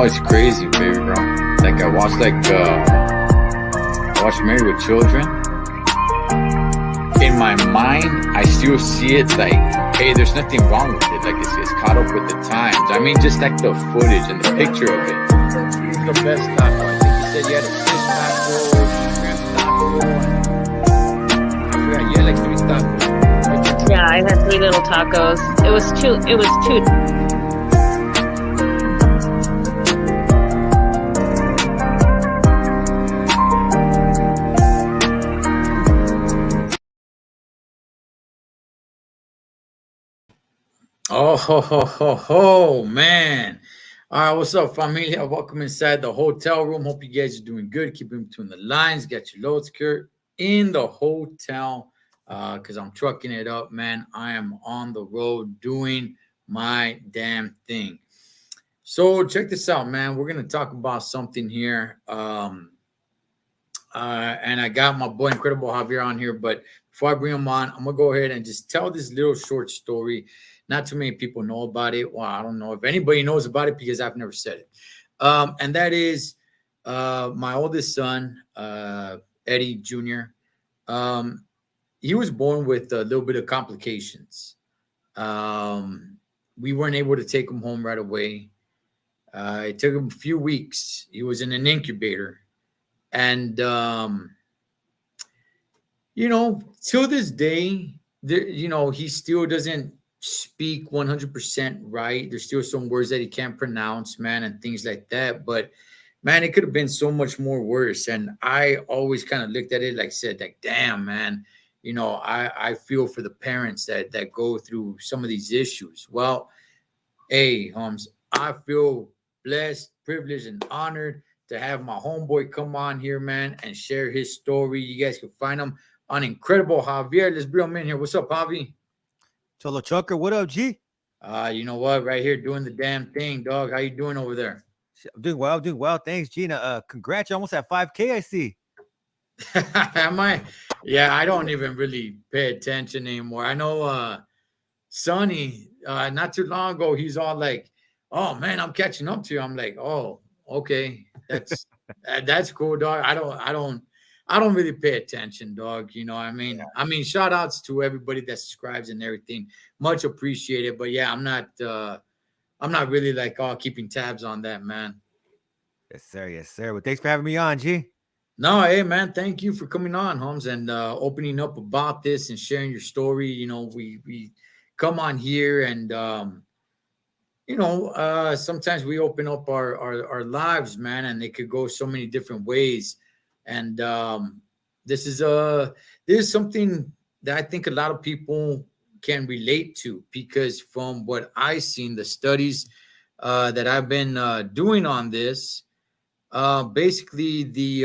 it's crazy, baby, bro. Like I watched Married with Children. In my mind, I still see it like, hey, there's nothing wrong with it. Like it's caught up with the times. I mean, just like the footage and the picture of it. It's the best taco. I think you said you had a fish taco, shrimp taco. I forgot you had like 3 tacos. Yeah, I had 3 little tacos. It was two. Oh, man. All right, what's up, familia? Welcome inside the hotel room. Hope you guys are doing good. Keeping between the lines. Got your load secured in the hotel because I'm trucking it up, man. I am on the road doing my damn thing. So check this out, man. We're going to talk about something here. And I got my boy Incredible Javier on here. But before I bring him on, I'm going to go ahead and just tell this little short story. Not too many people know about it. Well, I don't know if anybody knows about it because I've never said it. And that is my oldest son, Eddie Jr. He was born with a little bit of complications. We weren't able to take him home right away. It took him a few weeks. He was in an incubator. And, till this day, he still doesn't speak 100% right. There's still some words that he can't pronounce, man, and things like that. But, man, it could have been so much more worse. And I always kind of looked at it said, damn, man, I feel for the parents that go through some of these issues. Well, hey, Holmes, I feel blessed, privileged, and honored to have my homeboy come on here, man, and share his story. You guys can find him on Incredible Javier. Let's bring him in here. What's up, Javi? Thecholotrucker, what up, G? You know what? Right here doing the damn thing, dog. How you doing over there? I'm doing well. Thanks, Gina. Congrats, you're almost at 5K, I see. Am I? Yeah, I don't even really pay attention anymore. I know Sonny, not too long ago, he's all like, oh man, I'm catching up to you. I'm like, oh, okay. That's cool, dog. I don't really pay attention, dog. You know what I mean? Yeah. I mean, shout outs to everybody that subscribes and everything. Much appreciated. But yeah, I'm not really keeping tabs on that, man. Yes, sir. Well, thanks for having me on, G. No, hey man, thank you for coming on, Holmes, and opening up about this and sharing your story. We come on here and sometimes we open up our lives, man, and it could go so many different ways. And this is something that I think a lot of people can relate to, because from what I've seen, the studies that I've been doing on this, basically the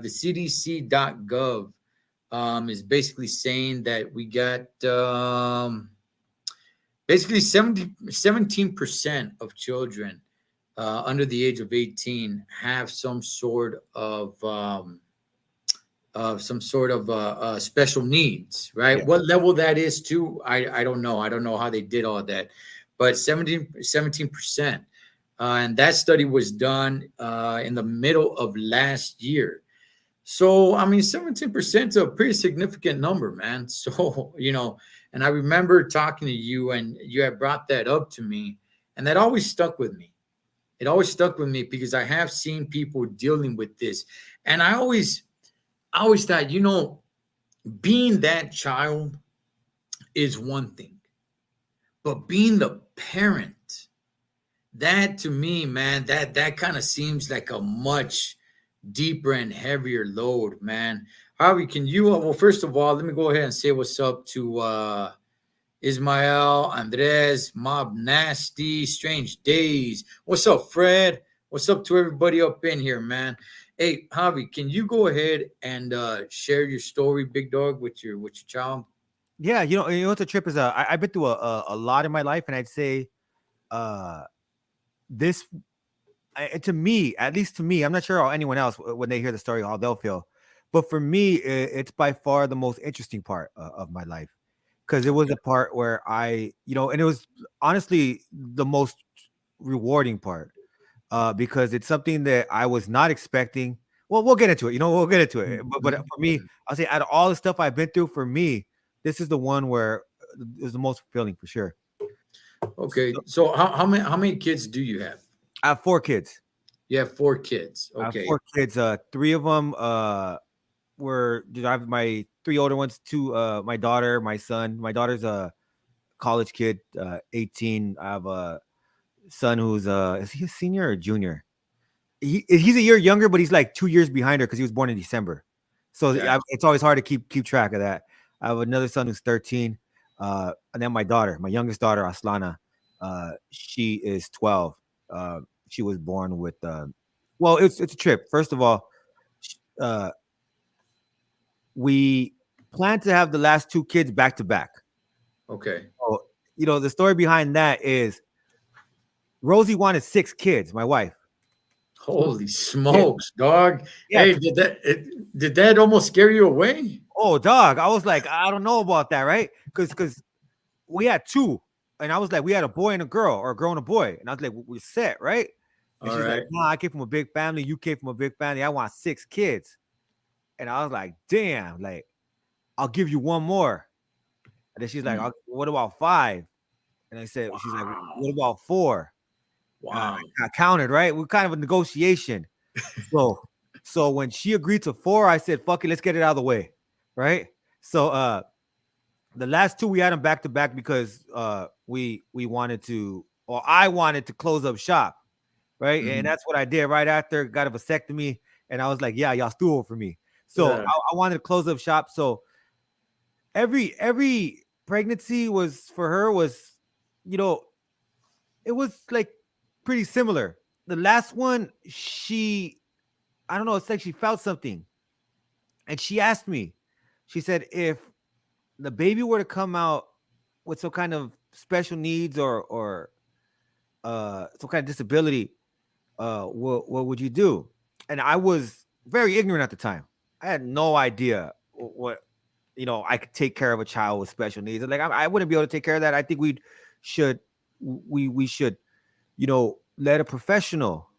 CDC.gov is basically saying that we got basically 17% of children under the age of 18 have some sort of special needs, right? Yeah. What level that is to, I don't know. I don't know how they did all that, but 17%. And that study was done in the middle of last year. So, I mean, 17% is a pretty significant number, man. So, and I remember talking to you and you had brought that up to me, and that always stuck with me. It always stuck with me because I have seen people dealing with this. And I always thought, being that child is one thing, but being the parent, that to me, man, that kind of seems like a much deeper and heavier load, man. Javi, can you, well, first of all, let me go ahead and say what's up to Ismael, Andres, Mob Nasty, Strange Days. What's up, Fred? What's up to everybody up in here, man? Hey, Javi, can you go ahead and share your story, big dog, with your child? Yeah, you know what the trip is. I've been through a lot in my life, and I'd say, this, to me, at least to me, I'm not sure how anyone else when they hear the story how they'll feel, but for me, it's by far the most interesting part of my life, because it was a part where and it was honestly the most rewarding part. because it's something that I was not expecting. Well, we'll get into it. We'll get into it. But Mhm. for me, I'll say out of all the stuff I've been through, for me, this is the one where it was the most fulfilling for sure. Okay. So, So how many kids do you have? I have 4 kids. You have 4 kids. I have Okay. 4 kids. 3 of them I have my 3 older ones, two my daughter, my son. My daughter's a college kid, 18. I have a son who's is he a senior or junior? He's a year younger, but he's like 2 years behind her because he was born in December. So Gotcha. it's always hard to keep track of that. I have another son who's 13, and then my daughter, my youngest daughter, Aslana. She is 12. She was born with. Well, it's a trip. First of all, uh, we plan to have the last 2 kids back to back. Okay. So, the story behind that is Rosie wanted 6 kids, my wife. Holy Yeah, smokes, dog. yeah. Hey, did that almost scare you away? Oh, dog. I was like, I don't know about that, right? Because we had 2, and I was like, we had a boy and a girl, or a girl and a boy, and I was like, we're set, right? And All she's like, right. no, I came from a big family. You came from a big family. I want 6 kids, and I was like, damn, like I'll give you one more. And then she's like, Mm. what about 5? And I said, she's like, what Wow. about 4? Wow. I counted, right? We're kind of a negotiation. So when she agreed to 4, I said, fuck it, let's get it out of the way. Right. So the last 2 we had them back to back because we wanted to, or I wanted to close up shop. Right. And Mhm. that's what I did right after got a vasectomy. And I was like, yeah, y'all stool for me. So Yeah. I wanted to close up shop. So every pregnancy was for her was, you know, it was like pretty similar. The last one, I don't know, it's like she felt something. And she asked me, she said, if the baby were to come out with some kind of special needs or some kind of disability, what would you do? And I was very ignorant at the time. I had no idea what I could take care of a child with special needs. And like I wouldn't be able to take care of that. I think should we should let a professional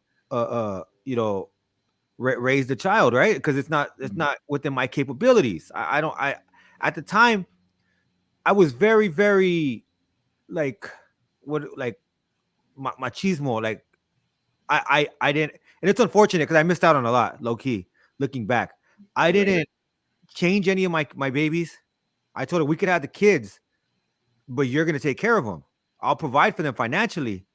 raise the child, right? Because it's Mhm. not within my capabilities. I don't I At the time I was very, very like like machismo. Like I didn't, and it's unfortunate because I missed out on a lot, low key, looking back. I Right. didn't change any of my babies. I told her we could have the kids, but you're gonna take care of them. I'll provide for them financially,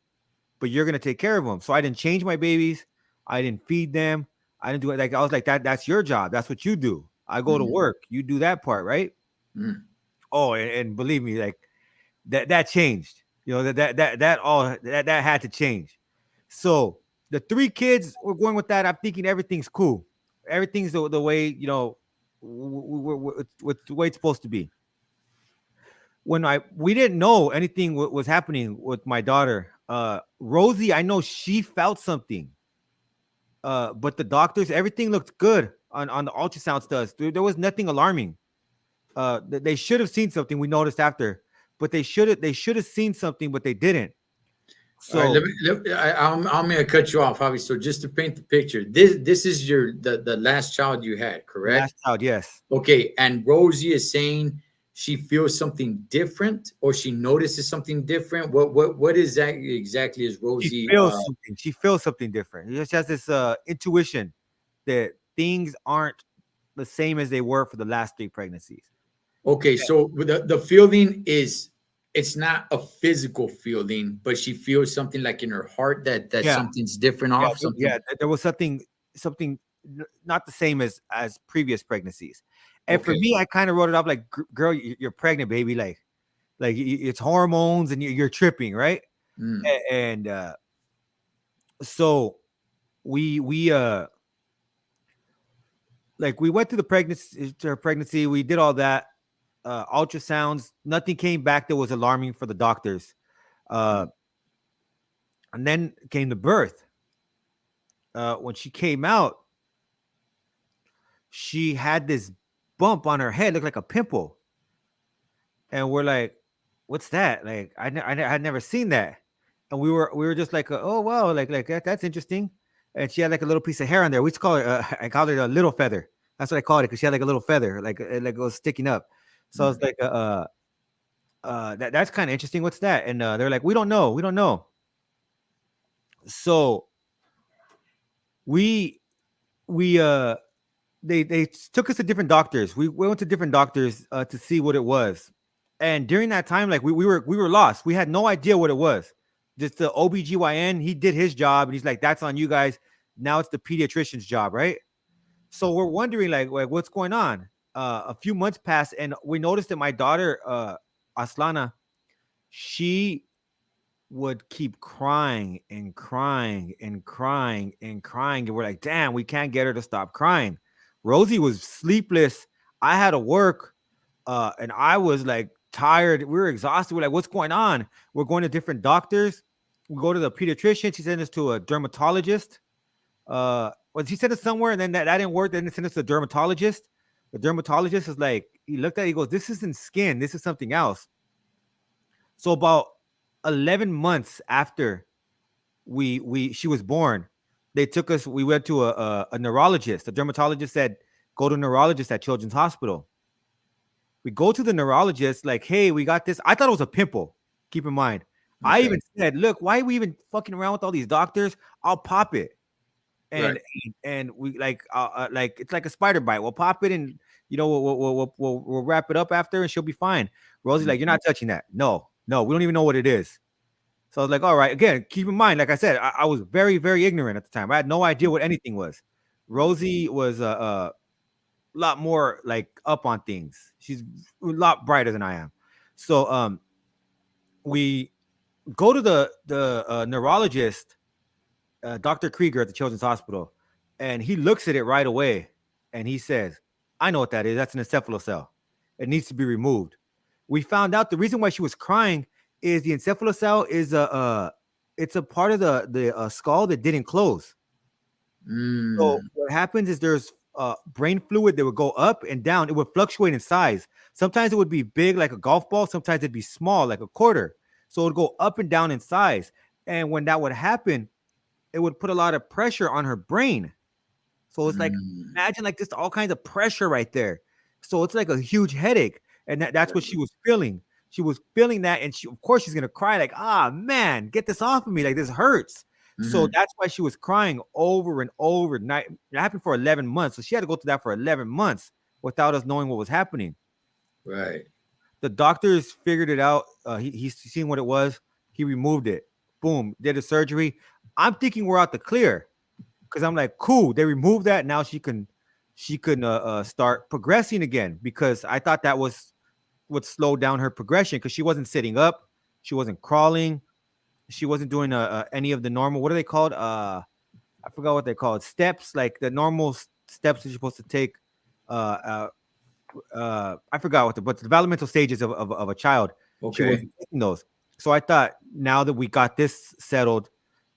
but you're gonna take care of them. So I didn't change my babies. I didn't feed them. I didn't do it. Like I was like that's your job. That's what you do. I go to Mhm. work. You do that part, right? Mhm. Oh, and believe me, like that changed. That had to change. So the 3 kids we're going with that. I'm thinking everything's cool. Everything's the way it's the way it's supposed to be. When we didn't know anything was happening with my daughter, Rosie. I know she felt something, but the doctors, everything looked good on the ultrasound studies. There was nothing alarming. They should have seen something. We noticed after, but they should have seen something, but they didn't. All right, So I'm gonna cut you off, Javi. So just to paint the picture, this is the last child you had, the correct? last child, yes, Okay, and Rosie is saying she feels something different, or she notices something different. What is that exactly? Is she Rosie? feels something. She feels something different. She has this intuition that things aren't the same as they were for the last 3 pregnancies. Okay, so with the feeling is it's not a physical feeling, but she feels something like in her heart that Yeah, something's different yeah, off yeah. something. There was something not the same as previous pregnancies. And for Okay. me, I kind of wrote it up like, girl, you're pregnant, baby. Like it's hormones and you're tripping, right? Mm. And so we like we went through the pregnancy to her pregnancy. We did all that ultrasounds. Nothing came back that was alarming for the doctors. Uh, and then came the birth. When she came out, she had this bump on her head, looked like a pimple, and we're like, "What's that?" Like I had never seen that. and we were just like, oh wow, like that's interesting. And she had like a little piece of hair on there. We used to call it, I called it a little feather. That's what I called it because she had like a little feather, like it was sticking up. So I was Mhm. like, that's kind of interesting. What's that? And they're like, we don't know. So we we they took us to different doctors. We went to different doctors to see what it was. And during that time, like we were lost. We had no idea what it was. Just the OBGYN, he did his job and he's like, that's on you guys. Now it's the pediatrician's job, right? So we're wondering like what's going on. A few months passed and we noticed that my daughter, Aslana, she would keep crying and crying and crying and crying. And we're like, damn, we can't get her to stop crying. Rosie was sleepless. I had to work. And I was like tired. We were exhausted. We're like, what's going on? We're going to different doctors. We go to the pediatrician. She sent us to a dermatologist. Well, she sent us somewhere, and then that didn't work. Then they sent us to a dermatologist. The dermatologist is like, he looked at it, he goes, this isn't skin. This is something else. So about 11 months after she was born, they took us, we went to a neurologist. The dermatologist said, go to a neurologist at Children's Hospital. We go to the neurologist, like, hey, we got this. I thought it was a pimple. Keep in mind. I Okay. even said, look, why are we even fucking around with all these doctors? I'll pop it. And Right. and we like it's like a spider bite. We'll pop it and we'll wrap it up after and she'll be fine. Rosie's like, you're Mhm. not touching that. No, we don't even know what it is. So I was like, all right. Again, keep in mind, like I said, I was very, very ignorant at the time. I had no idea what anything was. Rosie was a lot more like up on things. She's a lot brighter than I am. So we go to the neurologist, Dr. Krieger at the Children's Hospital, and he looks at it right away and he says, I know what that is. That's an encephalocell. It needs to be removed. We found out the reason why she was crying is the encephalocell is it's a part of the skull that didn't close. So Mm. what happens is there's brain fluid that would go up and down. It would fluctuate in size. Sometimes it would be big like a golf ball. Sometimes it'd be small like a quarter. So it would go up and down in size. And when that would happen, it would put a lot of pressure on her brain. So it's like, Mm. imagine like just all kinds of pressure right there. So it's like a huge headache. And that's what she was feeling. She was feeling that. And of course, she's going to cry like, ah, man, get this off of me. Like this hurts. So Mhm. that's why she was crying over and over. Night. It happened for 11 months. So she had to go through that for 11 months without us knowing what was happening. Right. The doctors figured it out. He's seen what it was. He removed it. Boom, did a surgery. I'm thinking we're out the clear because I'm like, cool. They removed that. Now she can start progressing again because I thought that would slow down her progression because she wasn't sitting up, she wasn't crawling, she wasn't doing any of the normal. What are they called? I forgot what they called. Steps, like the normal steps that you're supposed to take. Uh, I forgot but the developmental stages of a child. She Okay. wasn't taking those. So I thought now that we got this settled,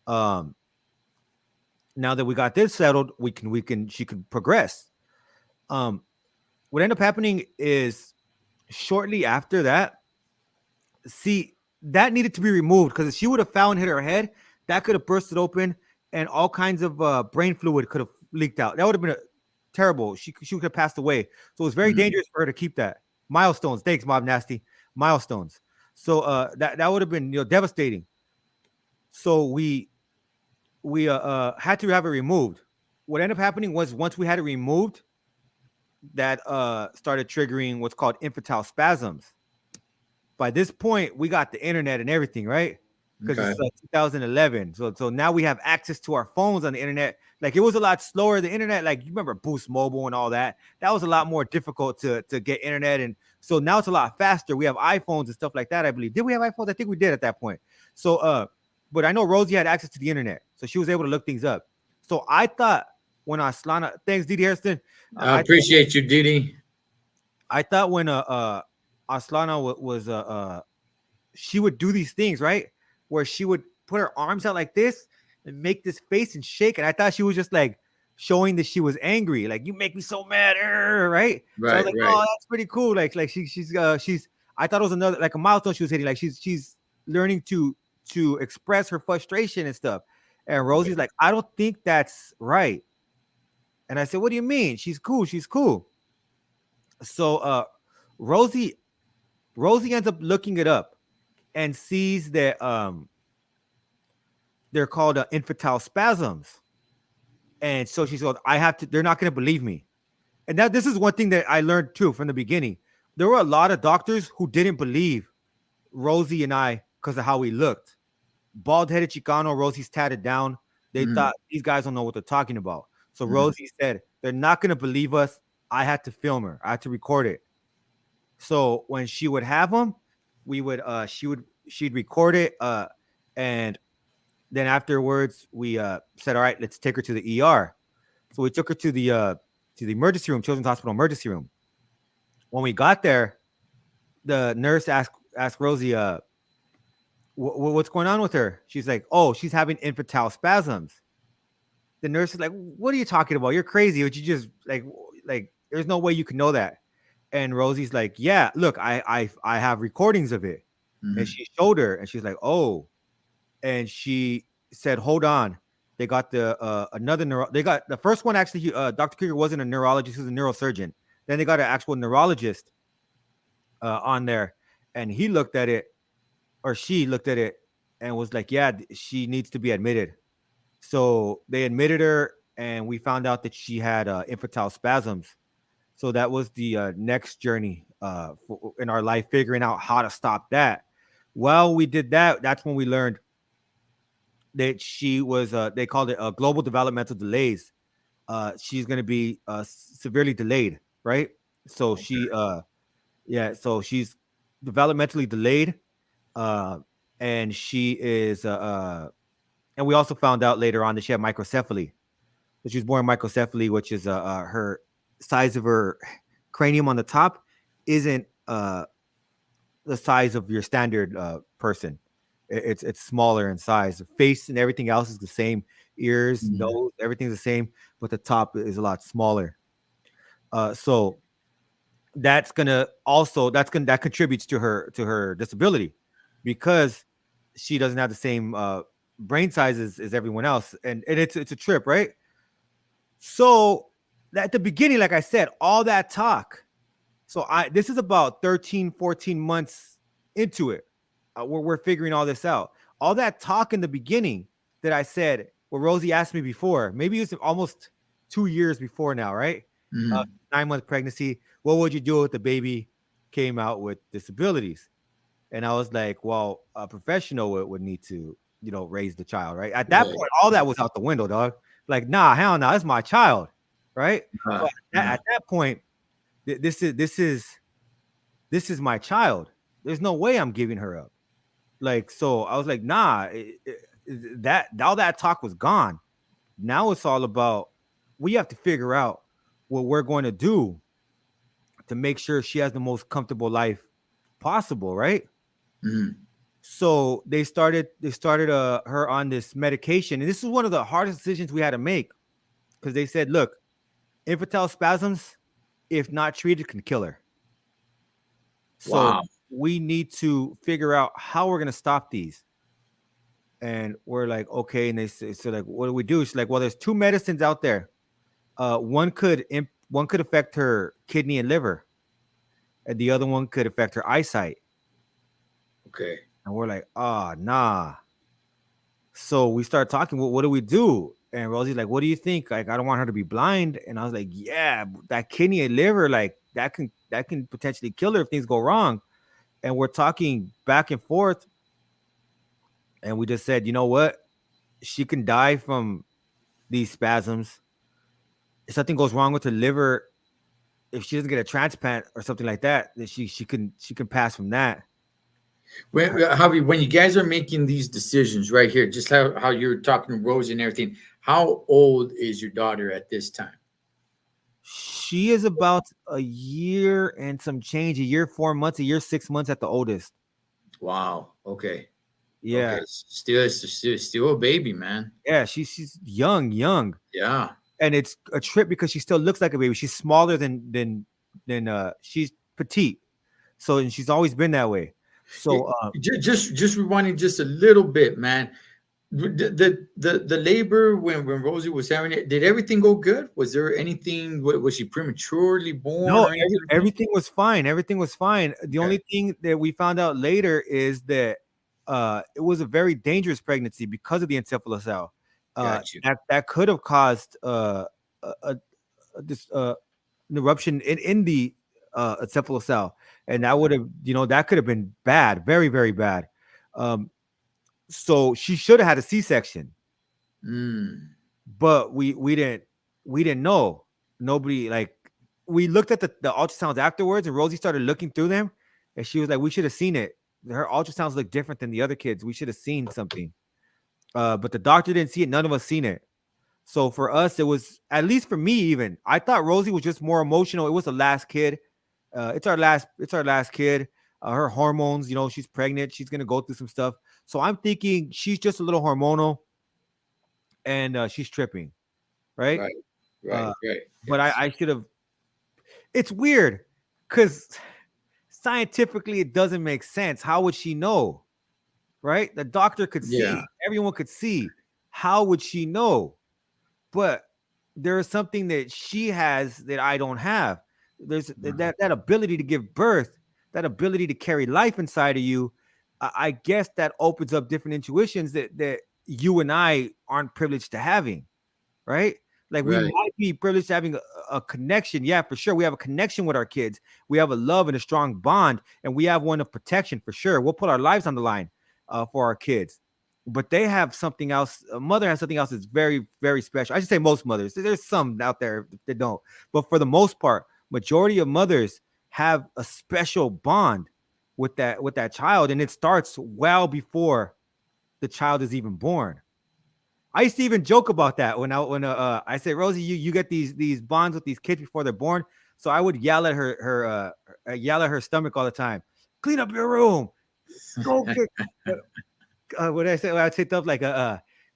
um, we can she could progress. Um, what ended up happening is shortly after that, see, that needed to be removed because if she would have fell and hit her head, that could have bursted open and all kinds of brain fluid could have leaked out. That would have been terrible. She would have passed away. So it was very Mhm. dangerous for her to keep that. Milestones. Thanks, Mob Nasty. Milestones. So that would have been devastating. So we had to have it removed. What ended up happening was once we had it removed, that started triggering what's called infantile spasms. By this point, we got the internet and everything, right? Because Okay. it's 2011. So now we have access to our phones on the internet. Like it was a lot slower. The internet, like you remember Boost Mobile and all that. That was a lot more difficult to get internet. And so now it's a lot faster. We have iPhones and stuff like that, I believe. Did we have iPhones? I think we did at that point. So but I know Rosie had access to the internet. So she was able to look things up. So I thought when Aslana, thanks, Didi Harrison. I appreciate you, Didi. I thought when Aslana was she would do these things, right? Where she would put her arms out like this and make this face and shake. And I thought she was just like showing that she was angry. Like, you make me so mad, right? So I was Right. like, Right. oh, that's pretty cool. Like she's I thought it was another like a milestone she was hitting. Like she's learning to to express her frustration and stuff. And Rosie's like, I don't think that's right. And I said, what do you mean? She's cool. She's cool. So Rosie ends up looking it up and sees that they're called infantile spasms. And so she goes, I have to, they're not going to believe me. And that this is one thing that I learned too from the beginning. There were a lot of doctors who didn't believe Rosie and I because of how we looked. Bald-headed Chicano, Rosie's tatted down. They thought these guys don't know what they're talking about. So Rosie said, they're not going to believe us. I had to film her. I had to record it. So when she would have them, we would she'd record it. And then afterwards we said, all right, let's take her to the ER. So we took her to the emergency room, Children's Hospital emergency room. When we got there, the nurse asked Rosie, what's going on with her? She's like, oh, she's having infantile spasms. The nurse is like, what are you talking about? You're crazy. Would you just like there's no way you can know that. And Rosie's like, yeah, look, I have recordings of it. And she showed her, and she's like, oh. And she said, hold on. They got they got the first one. Actually, Dr. Krieger wasn't a neurologist, he was a neurosurgeon. Then they got an actual neurologist on there, and he looked at it, or she looked at it, and was like, yeah, she needs to be admitted. So they admitted her, and we found out that she had infantile spasms. So that was the next journey in our life, figuring out how to stop that. While we did that, that's when we learned that she was, they called it global developmental delays. She's going to be severely delayed, right? So okay. So she's developmentally delayed. And she is, and we also found out later on that she had microcephaly. So she was born microcephaly, which is her size of her cranium on the top isn't the size of your standard person. It's smaller in size. The face and everything else is the same. Ears, nose, everything's the same, but the top is a lot smaller. So that contributes to her disability, because she doesn't have the same brain size as everyone else, and it's a trip, right? So at the beginning, like I said, all that talk. So this is about 13, 14 months into it. We're figuring all this out. All that talk in the beginning that I said, what Rosie asked me before, maybe it was almost 2 years before now, right? 9-month pregnancy. What would you do if the baby came out with disabilities? And I was like, well, a professional would need to, raise the child, right? At that point, all that was out the window, dog. Like, nah, hell no, that's my child, right? So at that point, this is my child. There's no way I'm giving her up. Like, so I was like, nah, that all that talk was gone. Now it's all about, we have to figure out what we're going to do to make sure she has the most comfortable life possible, right? So they started her on this medication, and this is one of the hardest decisions we had to make, because they said, look, infantile spasms, if not treated, can kill her. So we need to figure out how we're going to stop these. And we're like, okay. And they say, so like, what do we do? She's like, well, there's 2 medicines out there. One could affect her kidney and liver, and the other one could affect her eyesight. Okay. And we're like, nah. So we start talking, what do we do? And Rosie's like, what do you think? Like, I don't want her to be blind. And I was like, yeah, that kidney and liver, like that can potentially kill her if things go wrong. And we're talking back and forth. And we just said, you know what? She can die from these spasms. If something goes wrong with her liver, if she doesn't get a transplant or something like that, then she can pass from that. Javi, when you guys are making these decisions right here, just how you're talking to Rosie and everything, how old is your daughter at this time? She is about a year and some change, a year, 4 months, a year, 6 months at the oldest. Wow. Okay. Yeah. Okay. Still a baby, man. Yeah. She's young. Yeah. And it's a trip because she still looks like a baby. She's smaller than she's petite. So, and she's always been that way. So Just rewinding just a little bit, man. The labor when Rosie was having it, did everything go good? Was there anything? Was she prematurely born no, or anything like that? everything was fine. Everything was fine. The Okay, only thing that we found out later is that it was a very dangerous pregnancy because of the encephalocele. got you. That could have caused this an eruption in the encephalocele, and that would have, that could have been bad, very, very bad. Um, so she should have had a C-section, Mm, but we didn't know. Nobody, like, we looked at the ultrasounds afterwards, and Rosie started looking through them, and she was like, "We should have seen it. Her ultrasounds look different than the other kids. We should have seen something." But the doctor didn't see it. None of us seen it. So for us, it was, at least for me, even I thought Rosie was just more emotional. It was the last kid. It's our last kid. Her hormones, she's pregnant. She's gonna go through some stuff. So I'm thinking she's just a little hormonal, and she's tripping, right? right, Uh, right. but Yes. I should have. It's weird because scientifically it doesn't make sense. How would she know? Right? The doctor could Yeah. see. Everyone could see. How would she know? But there is something that she has that I don't have. There's that ability to give birth, that ability to carry life inside of you. I guess that opens up different intuitions that you and I aren't privileged to having, right? Like, we Right. might be privileged to having a connection. Yeah, for sure. We have a connection with our kids. We have a love and a strong bond, and we have one of protection for sure. We'll put our lives on the line for our kids. But they have something else. A mother has something else that's very, very special. I should say most mothers. There's some out there that don't, but for the most part, majority of mothers have a special bond with that child, and it starts well before the child is even born. I used to even joke about that when I said, Rosie, you get these bonds with these kids before they're born. So I would yell at her stomach all the time. Clean up your room. Go get what I say. Well, I'd say stuff like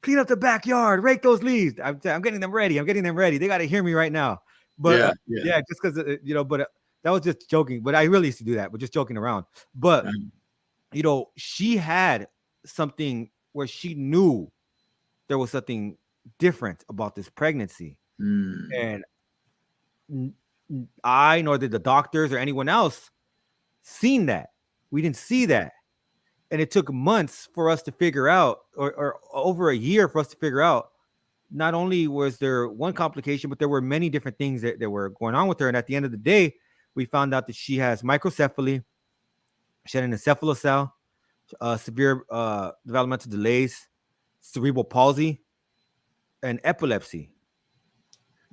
clean up the backyard, rake those leaves. I'm getting them ready. I'm getting them ready. They got to hear me right now. But Yeah. Yeah. yeah, just because but that was just joking. But I really used to do that, but just joking around. But she had something where she knew there was something different about this pregnancy, Mm, and I, nor did the doctors or anyone else, seen that. We didn't see that, and it took months for us to figure out, or over a year for us to figure out. Not only was there one complication, but there were many different things that were going on with her. And at the end of the day, we found out that she has microcephaly, she had an encephalocele, severe developmental delays, cerebral palsy, and epilepsy.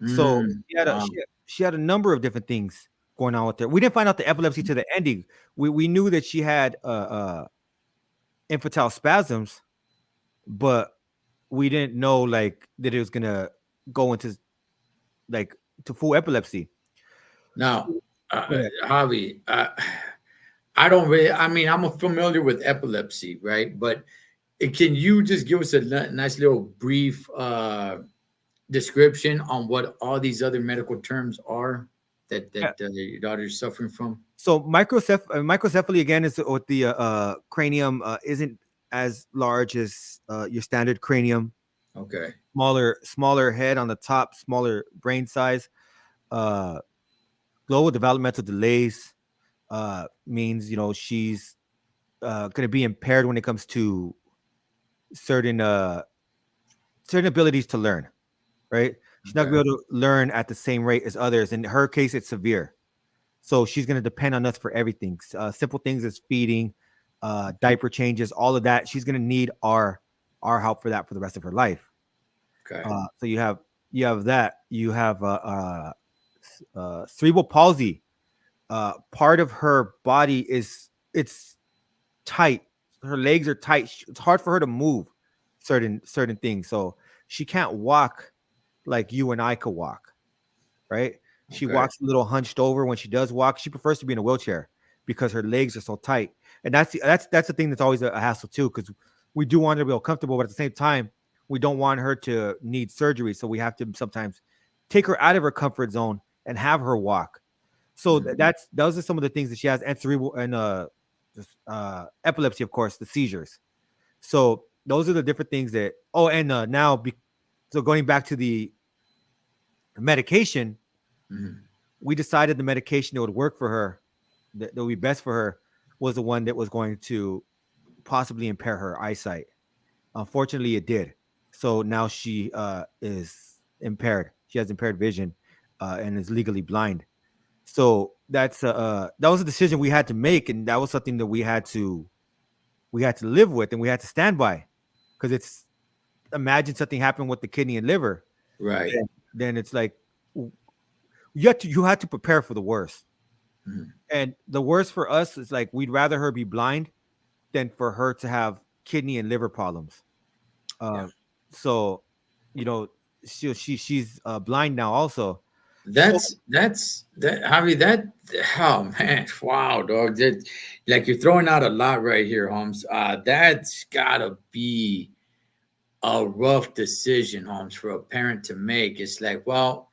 So mm, she had a wow. she had a number of different things going on with her. We didn't find out the epilepsy to the ending. We knew that she had infantile spasms, but we didn't know, like, that it was gonna go into, like, to full epilepsy. Now, Go ahead. Javi, I don't really. I mean, I'm familiar with epilepsy, right? But can you just give us a nice little brief description on what all these other medical terms are Yeah. that your daughter is suffering from? So microcephaly again is with the cranium isn't as large as your standard cranium. Okay. Smaller head on the top, smaller brain size. Uh, Global developmental delays means she's going to be impaired when it comes to certain abilities to learn. Right? She's not Okay. going to be able to learn at the same rate as others. In her case, it's severe. So she's going to depend on us for everything. Simple things as feeding, diaper changes, all of that. She's going to need our help for that for the rest of her life. Okay. So you have that. You have cerebral palsy. Part of her body it's tight. Her legs are tight. It's hard for her to move certain things. So she can't walk like you and I could walk, right? She Okay. walks a little hunched over when she does walk. She prefers to be in a wheelchair because her legs are so tight. And that's the thing that's always a hassle too, because we do want her to be comfortable, but at the same time, we don't want her to need surgery. So we have to sometimes take her out of her comfort zone and have her walk. So Mhm. those are some of the things that she has, and cerebral and epilepsy, of course, the seizures. So those are the different things that. Oh, and so going back to the medication, Mhm. we decided the medication that would work for her, that would be best for her, was the one that was going to possibly impair her eyesight. Unfortunately, it did. So now she is impaired. She has impaired vision and is legally blind. So that was a decision we had to make, and that was something that we had to live with, and we had to stand by, because it's imagine something happened with the kidney and liver, Right. then it's like you had to prepare for the worst. Mhm. And the worst for us is like we'd rather her be blind than for her to have kidney and liver problems. Yeah. Um, so you know she's blind now also. So That's that Javi, that oh man, wow, dog. That, like you're throwing out a lot right here, Holmes. That's gotta be a rough decision, Holmes, for a parent to make. It's like, well,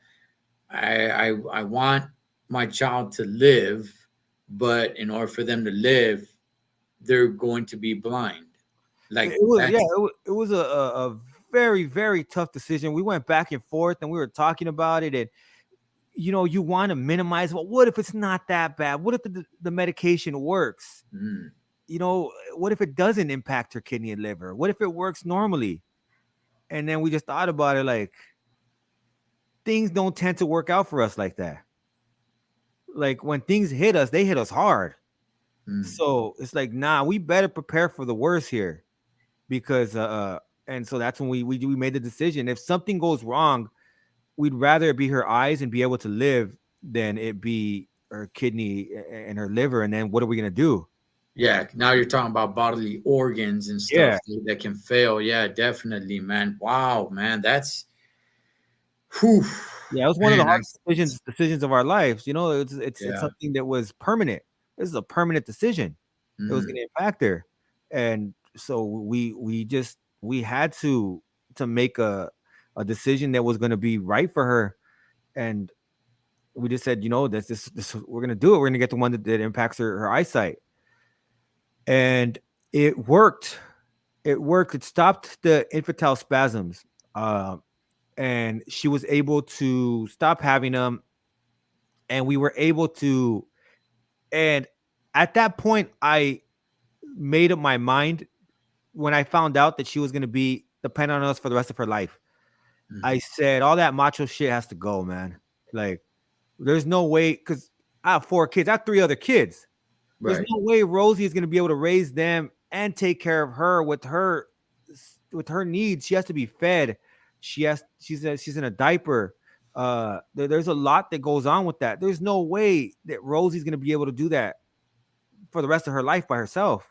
I want my child to live, but in order for them to live, they're going to be blind. it Like was yeah, that's it was a very very tough decision. We went back and forth, and we were talking about it, and you want to minimize. Well, what if it's not that bad? What if the medication works? mm, What if it doesn't impact her kidney and liver? What if it works normally? And then we just thought about it, like things don't tend to work out for us like that. Like when things hit us, they hit us hard. mm. So it's like, nah, we better prepare for the worst here, because and so that's when we made the decision. If something goes wrong, we'd rather it be her eyes and be able to live than it be her kidney and her liver. And then what are we gonna do? Yeah, now you're talking about bodily organs and Yeah, stuff that can fail. Yeah, definitely, man. Wow, man, that's whew, yeah, it was one of the man. hardest decisions of our lives. It's Yeah. something that was permanent. This is a permanent decision. It was Mm, going to impact her, and so we had to make a decision that was going to be right for her, and we just said, this we're going to do it. We're going to get the one that impacts her eyesight, and it worked. It worked. It stopped the infantile spasms, and she was able to stop having them, and we were able to. And at that point, I made up my mind when I found out that she was going to be dependent on us for the rest of her life. I mm. said, all that macho shit has to go, man. Like, there's no way, because I have 4 kids, I have 3 other kids. There's Right. no way Rosie is going to be able to raise them and take care of her with her needs. She has to be fed. She's in a diaper. There's a lot that goes on with that. There's no way that Rosie's going to be able to do that for the rest of her life by herself.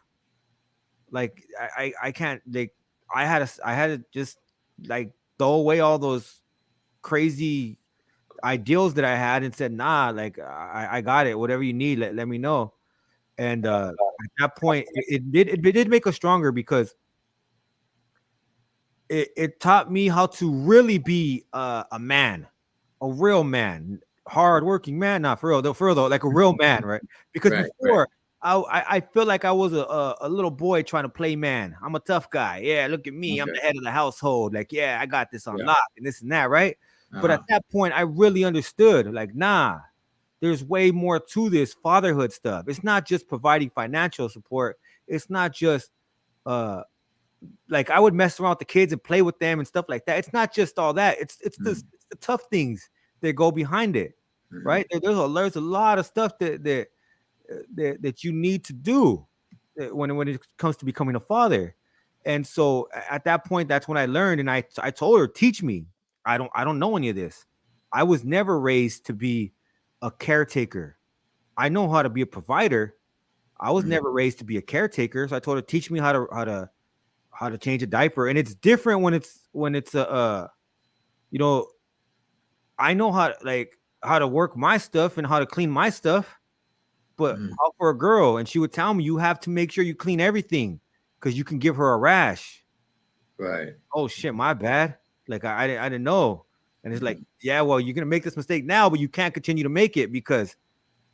Like I can't. Like I had to just like throw away all those crazy ideals that I had and said, nah, like I got it. Whatever you need, let me know. And at that point, it did make us stronger, because it taught me how to really be a man, a real man, hardworking man. Not for real though, like a real man, right? Because Right. Right. before I feel like I was a little boy trying to play man. I'm a tough guy. Yeah, look at me. I'm Okay. the head of the household. Like, yeah, I got this on Yeah. lock and this and that, right? But at Uh-huh. that point, I really understood. Like, nah, there's way more to this fatherhood stuff. It's not just providing financial support. It's not just uh like I would mess around with the kids and play with them and stuff like that. It's not just all that. Mm, It's the tough things that go behind it, mhm. right? There's a lot of stuff that you need to do when it comes to becoming a father. And so at that point, that's when I learned, and I told her, teach me. I don't know any of this. I was never raised to be a caretaker. I know how to be a provider. I was Mm, never raised to be a caretaker. So I told her, teach me how to change a diaper. And it's different when it's you know I know how to work my stuff and how to clean my stuff, but mm. how for a girl? And she would tell me, you have to make sure you clean everything because you can give her a rash. Right. Oh shit, my bad. Like I didn't know. And it's like, Mhm. yeah, well, you're gonna make this mistake now, but you can't continue to make it because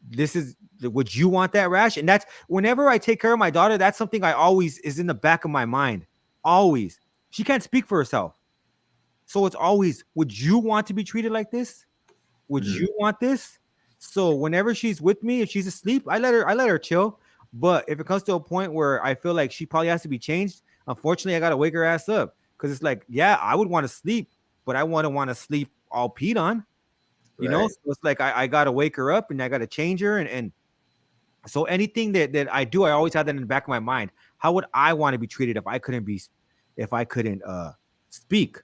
this is would you want that rash? And that's whenever I take care of my daughter, that's something I always is in the back of my mind. Always. She can't speak for herself. So it's always, would you want to be treated like this? Would Mhm. you want this? So whenever she's with me, if she's asleep, I let her chill. But if it comes to a point where I feel like she probably has to be changed, unfortunately, I gotta wake her ass up. Because it's like, yeah, I would want to sleep, but I want to sleep all peed on, you know? Right. So it's like I gotta wake her up and I gotta change her and so anything that I do, I always have that in the back of my mind. How would I want to be treated if I couldn't speak?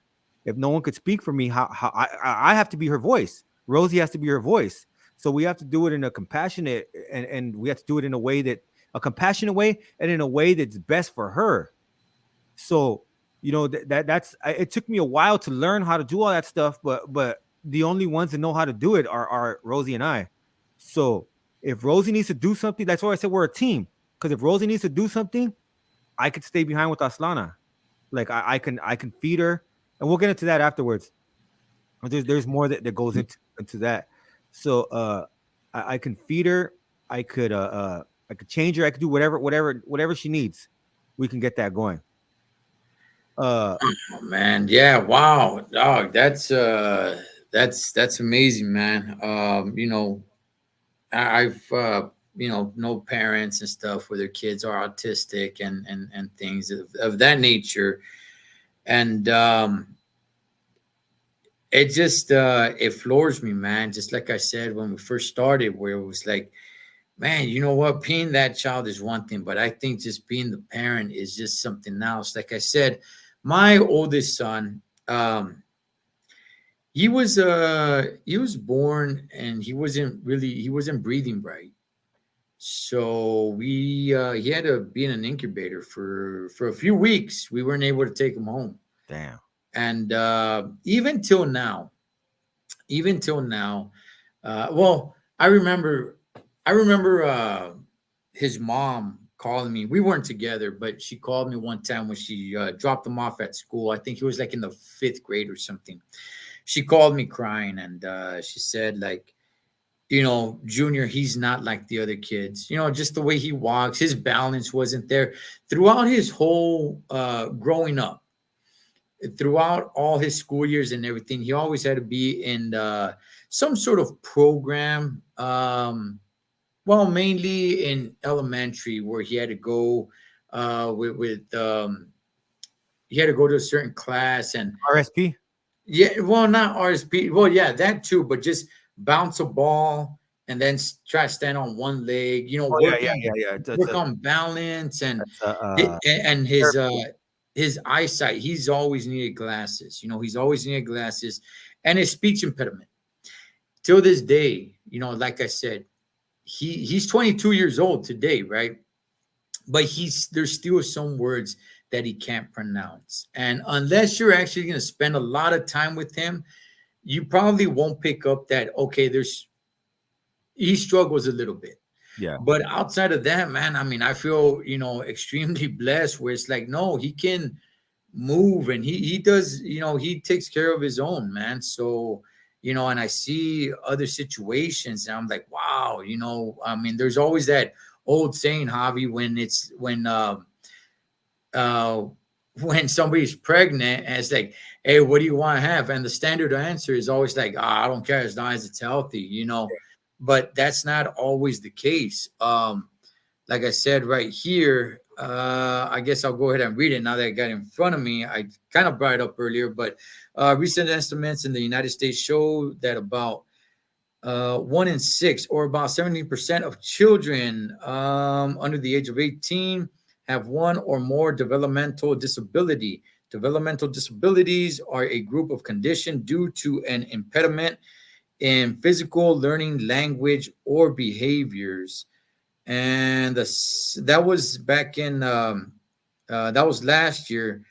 If no one could speak for me, how I have to be her voice. Rosie has to be her voice. So we have to do it in a compassionate and we have to do it in a compassionate way and in a way that's best for her. So that's it took me a while to learn how to do all that stuff, but the only ones that know how to do it are Rosie and I. So if Rosie needs to do something, that's why I said we're a team. Because if Rosie needs to do something, I could stay behind with Aslana. Like I can feed her, and we'll get into that afterwards. But there's more that goes into that. So I can feed her. I could change her. I could do whatever she needs. We can get that going. Uh, Oh, man, yeah, wow, dog, that's amazing, man. I've know parents and stuff where their kids are autistic and things of that nature, and it just it floors me, man. Just like I said when we first started, where it was like, man, you know what? Being that child is one thing, but I think just being the parent is just something else. Like I said, my oldest son, he was born and he wasn't breathing right. So we he had to be in an incubator for a few weeks. We weren't able to take him home. damn. And even till now, well, I remember his mom calling me. We weren't together, but she called me one time when she dropped him off at school. I think he was like in the fifth grade or something. She called me crying, and she said, like, Junior, he's not like the other kids. Just the way he walks, his balance wasn't there throughout his whole growing up, throughout all his school years and everything. He always had to be in some sort of program. Well, mainly in elementary, where he had to go with he had to go to a certain class, and RSP. yeah, well, not RSP. Well, yeah, that too, but just bounce a ball and then try to stand on one leg. Oh yeah, Work yeah, on yeah, yeah. That's work a on balance and that's a and his therapy. his eyesight. He's always needed glasses. He's always needed glasses, and his speech impediment till this day. Like I said, he's 22 years old today, right? But there's still some words that he can't pronounce, and unless you're actually going to spend a lot of time with him, you probably won't pick up that, okay, he struggles a little bit. Yeah. But outside of that, man, I mean, I feel extremely blessed, where it's like, no, he can move, and he does, he takes care of his own, man. So and I see other situations, and I'm like, wow. I mean, there's always that old saying, Javi, uh when somebody's pregnant, and it's like, hey, what do you want to have? And the standard answer is always like, I don't care as long as it's healthy. But that's not always the case. Like I said right here, I guess I'll go ahead and read it now that I got it in front of me. I kind of brought it up earlier, but recent estimates in the United States show that about 1 in 6, or about 70% of children under the age of 18 have one or more developmental disability. Developmental disabilities are a group of condition due to an impediment in physical learning, language, or behaviors. And that was back in that was last year,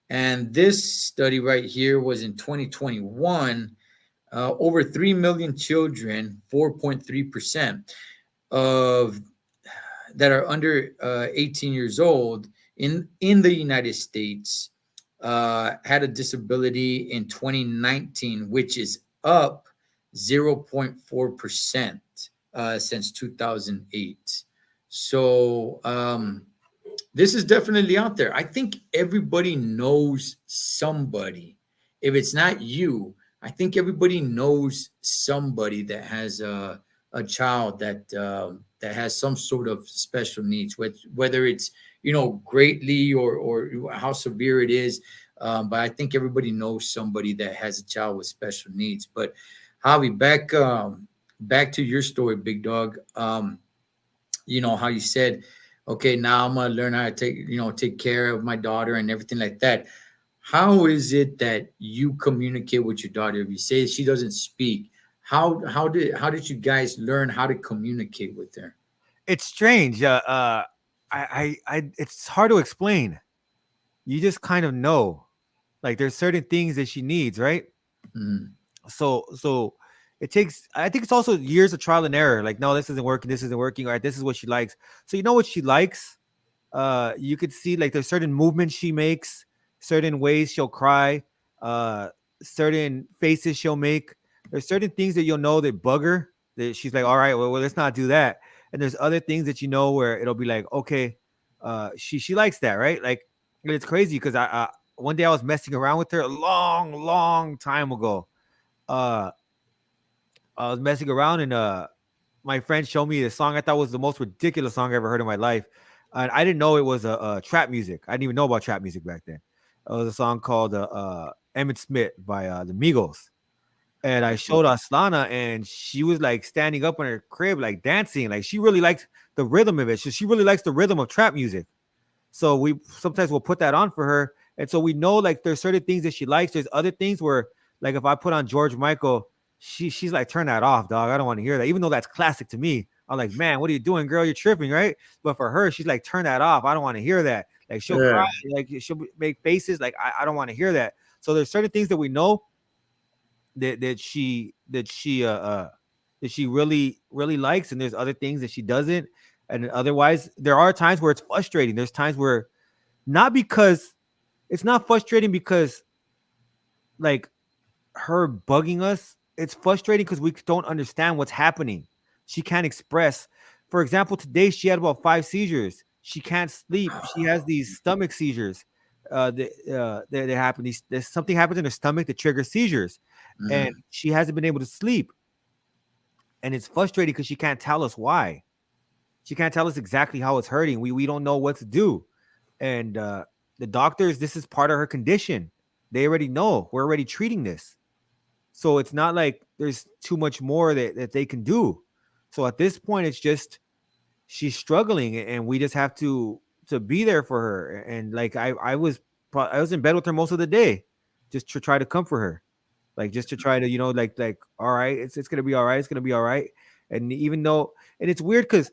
and this study right here was in 2021. Over 3 million children, 4.3% of that are under 18 years old in the United States had a disability in 2019, which is up 0.4%. since 2008. So this is definitely out there. I think everybody knows somebody. If it's not you, I think everybody knows somebody that has a child that has some sort of special needs, whether it's greatly or how severe it is. But I think everybody knows somebody that has a child with special needs. But Javi, back to your story, big dog. How you said, okay, now I'm gonna learn how to take care of my daughter and everything like that. How is it that you communicate with your daughter? If you say she doesn't speak, how did you guys learn how to communicate with her? It's strange. It's hard to explain. You just kind of know, like there's certain things that she needs, right? Mhm. So it takes. I think it's also years of trial and error. Like, no, this isn't working. This isn't working. All right, this is what she likes. So you know what she likes. You could see like there's certain movements she makes, certain ways she'll cry, uh, certain faces she'll make. There's certain things that you'll know that bug her. That she's like, all right, well, let's not do that. And there's other things that you know where it'll be like, okay, she likes that, right? Like, and it's crazy because I one day I was messing around with her a long, long time ago. Uh, I was messing around and my friend showed me a song I thought was the most ridiculous song I ever heard in my life. And I didn't know it was a trap music. I didn't even know about trap music back then. It was a song called Emmett Smith by the Migos. And I showed Aslana and she was like standing up in her crib, like dancing. Like she really liked the rhythm of it. She really likes the rhythm of trap music. So we sometimes we'll put that on for her. And so we know like there's certain things that she likes. There's other things where like if I put on George Michael, she's like, turn that off, dog. I don't want to hear that. Even though that's classic to me. I'm like, man, what are you doing, girl? You're tripping, right? But for her, she's like, turn that off. I don't want to hear that. Like she'll cry, Yeah. like she'll make faces, like I don't want to hear that. So there's certain things that we know that she really really likes, and there's other things that she doesn't. And otherwise, there are times where it's frustrating. There's times where not because it's not frustrating because like her bugging us. It's frustrating because we don't understand what's happening. She can't express. For example, today she had about 5 seizures. She can't sleep. She has these stomach seizures. That happen. There's something happens in her stomach that triggers seizures, and Mhm. she hasn't been able to sleep. And it's frustrating because she can't tell us why. She can't tell us exactly how it's hurting. We don't know what to do. And the doctors, this is part of her condition. They already know. We're already treating this. So it's not like there's too much more that they can do. So at this point, it's just she's struggling, and we just have to be there for her. And like I was in bed with her most of the day, just to try to comfort her, like just to try to like all right, it's gonna be all right, it's gonna be all right. And even though, and it's weird because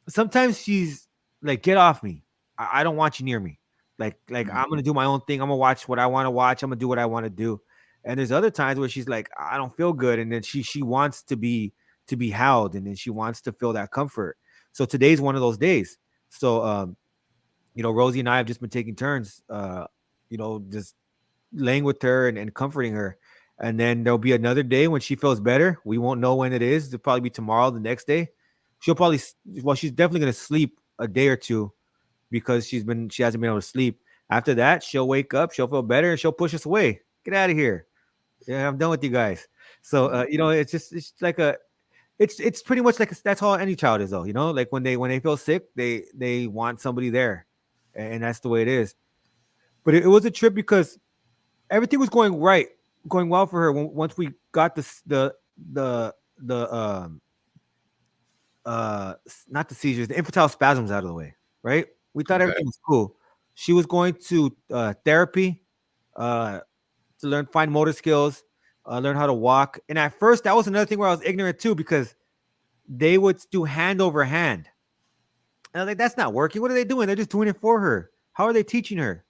sometimes she's like, get off me. I don't want you near me. Like Mhm. I'm gonna do my own thing. I'm gonna watch what I want to watch. I'm gonna do what I want to do. And there's other times where she's like, I don't feel good, and then she wants to be held, and then she wants to feel that comfort. So today's one of those days. So Rosie and I have just been taking turns, just laying with her and comforting her. And then there'll be another day when she feels better. We won't know when it is. It'll probably be tomorrow, the next day. She'll probably, well, she's definitely gonna sleep a day or two because she hasn't been able to sleep. After that, she'll wake up, she'll feel better, and she'll push us away. Get out of here. Yeah, I'm done with you guys. So it's like it's pretty much like that's how any child is though. Like when they feel sick, they want somebody there, and that's the way it is. But it was a trip because everything was going well for her once we got the not the seizures, the infantile spasms out of the way, right? We thought Okay. everything was cool. She was going to therapy uh, to learn fine motor skills, learn how to walk. And at first, that was another thing where I was ignorant too because they would do hand over hand. And I was like, that's not working. What are they doing? They're just doing it for her. How are they teaching her?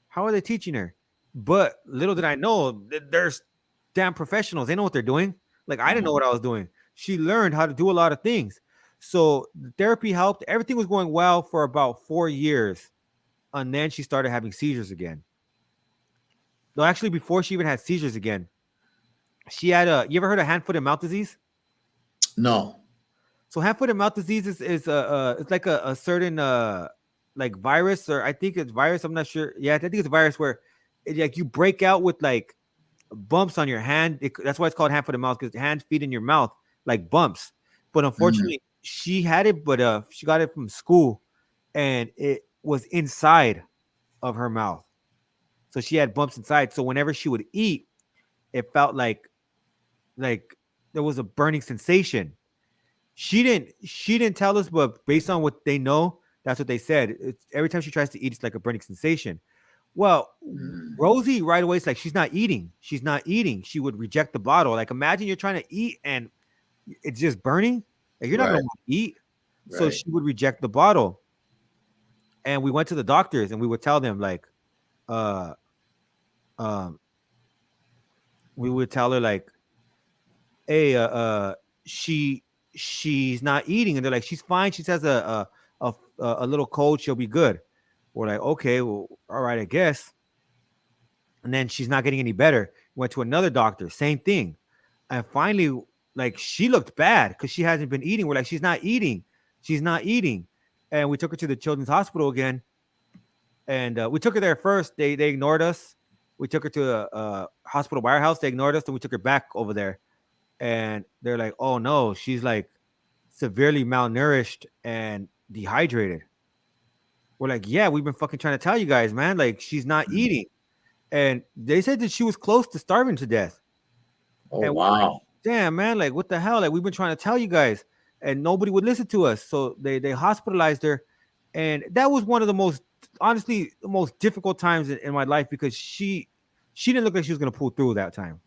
How are they teaching her? But little did I know that there's damn professionals. They know what they're doing. Like I didn't know Mhm. what I was doing. She learned how to do a lot of things. So the therapy helped. Everything was going well for about 4 years. And then she started having seizures again. No, actually, before she even had seizures again, she had you ever heard of hand, foot, and mouth disease? No. So hand, foot, and mouth disease is it's like a certain like virus, or I think it's virus. I'm not sure. Yeah, I think it's a virus where like you break out with like bumps on your hand. That's why it's called hand, foot, and mouth, because hand, feet, in your mouth like bumps. But Mm, unfortunately, she had it, but she got it from school, and it was inside of her mouth. So she had bumps inside. So whenever she would eat, it felt like there was a burning sensation. She didn't tell us, but based on what they know, that's what they said. It's, every time she tries to eat, it's like a burning sensation. Well, mm, Rosie right away is like, she's not eating. She's not eating. She would reject the bottle. Like, imagine you're trying to eat and it's just burning. Like, you're not gonna right, want to eat. So right. she would reject the bottle. And we went to the doctors and we would tell them like, uh um, we would tell her like, hey, she she's not eating, and they're like, she's fine. She says a little cold, she'll be good. We're like, okay, well, all right, I guess. And then she's not getting any better. Went to another doctor, same thing. And finally, like, she looked bad because she hasn't been eating. We're like, she's not eating. And we took her to the children's hospital again. And we took her there first. They ignored us. We took her to a hospital warehouse. They ignored us, and we took her back over there. And they're like, oh no, she's like severely malnourished and dehydrated. We're like, yeah, we've been fucking trying to tell you guys, man. Like, she's not Mm. eating. And they said that she was close to starving to death. Oh, And we're like, wow. damn, man, like, what the hell? Like, we've been trying to tell you guys, and nobody would listen to us. So they hospitalized her. And that was one of the most, honestly, the most difficult times in my life, because she didn't look like she was gonna pull through that time.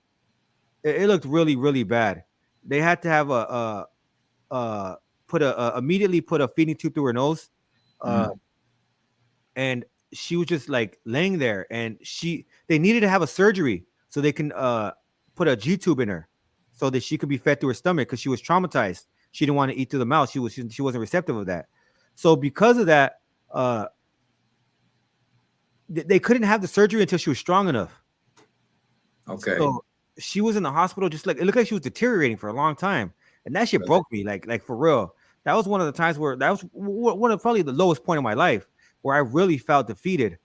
It looked really, really bad. They had to have put immediately put a feeding tube through her nose, uh, Mm, and she was just like laying there, and they needed to have a surgery so they can put a G tube in her so that she could be fed through her stomach, because she was traumatized. She didn't want to eat through the mouth. She wasn't receptive of that. So because of that, uh, they couldn't have the surgery until she was strong enough. okay. So she was in the hospital, just like, it looked like she was deteriorating for a long time, and that shit Right. broke me, like for real. That was one of the times where that was one of probably the lowest point of my life, where I really felt defeated.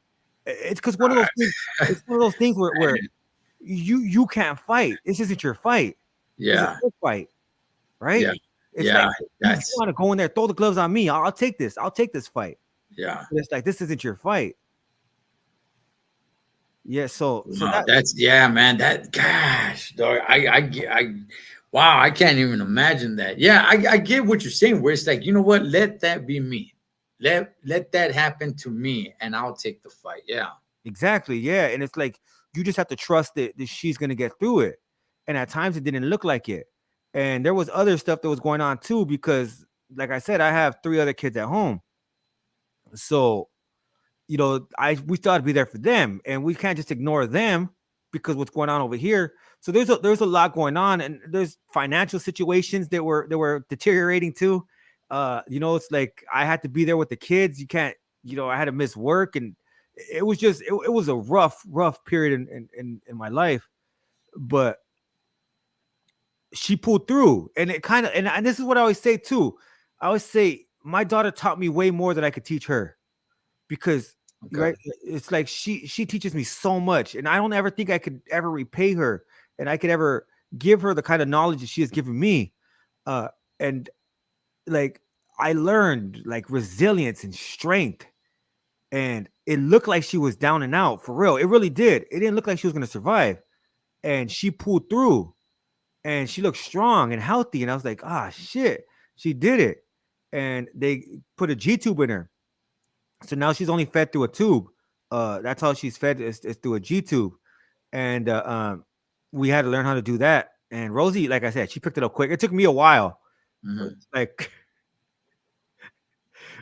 It's because one of those things. It's one of those things where you can't fight. This isn't your fight. It's a Yeah, good fight, right? yeah, It's like, yeah. you That's want to go in there, throw the gloves on me. I'll take this. I'll take this fight. yeah. But it's like, this isn't your fight. Yeah. So Wow, that that's yeah, man. That gosh, dog. Wow, I can't even imagine that. Yeah, I get what you're saying. Where it's like, you know what? Let that be me. Let that happen to me, and I'll take the fight. Yeah. exactly, yeah. And it's like, you just have to trust that she's gonna get through it. And at times it didn't look like it. And there was other stuff that was going on too, because like I said, I have three other kids at home. So, we still have to be there for them, and we can't just ignore them because what's going on over here. So there's a lot going on, and there's financial situations that were deteriorating too. It's like, I had to be there with the kids. You can't, I had to miss work, and it was just it was a rough period in my life. But she pulled through, and it kind of, and this is what I always say too. I always say my daughter taught me way more than I could teach her, because, Okay. right, it's like she teaches me so much, and I don't ever think I could ever repay her, and I could ever give her the kind of knowledge that she has given me. And like, I learned like resilience and strength, and it looked like she was down and out for real. It really did. It didn't look like she was going to survive, and she pulled through, and she looked strong and healthy, and I was like, ah, shit, she did it. And they put a G tube in her. So now she's only fed through a tube. That's how she's fed, is through a G tube. And we had to learn how to do that. And Rosie, like I said, she picked it up quick. It took me a while. Mhm. Like,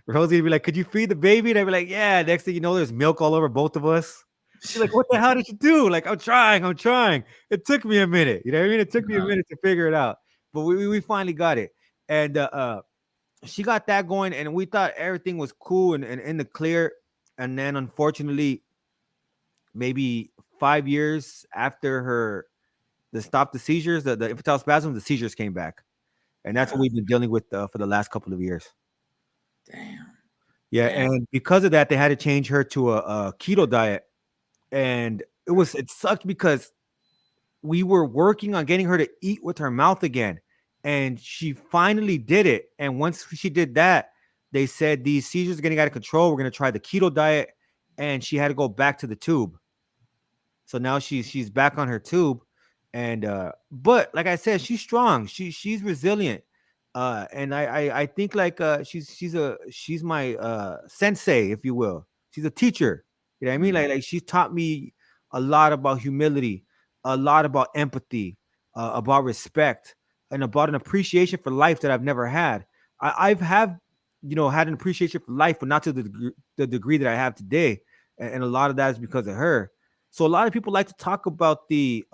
Rosie would be like, "Could you feed the baby?" And I'd be like, "Yeah." Next thing you know, there's milk all over both of us. She's like, "What the hell did you do?" Like, I'm trying. It took me a minute. You know what I mean? It took me a Uh, minute to figure it out, but we finally got it. And she got that going, and we thought everything was cool and in the clear. And then, unfortunately, maybe 5 years after the seizures, the infantile spasms, the seizures came back. and that's what Yeah. we've been dealing with for the last couple of years. Damn. Yeah, Damn. and because of that, they had to change her to a keto diet, and it sucked because we were working on getting her to eat with her mouth again, and she finally did it. And once she did that, they said these seizures are getting out of control. We're going to try the keto diet, and she had to go back to the tube. So now she's back on her tube, and but like I said, she's strong. She's resilient, and I think like she's my sensei, if you will. She's a teacher. You know what I mean? Like she's taught me a lot about humility, a lot about empathy, about respect, and about an appreciation for life that I've never had. I've have had an appreciation for life, but not to the degree that I have today, and a lot of that is because of her. So a lot of people like to talk about the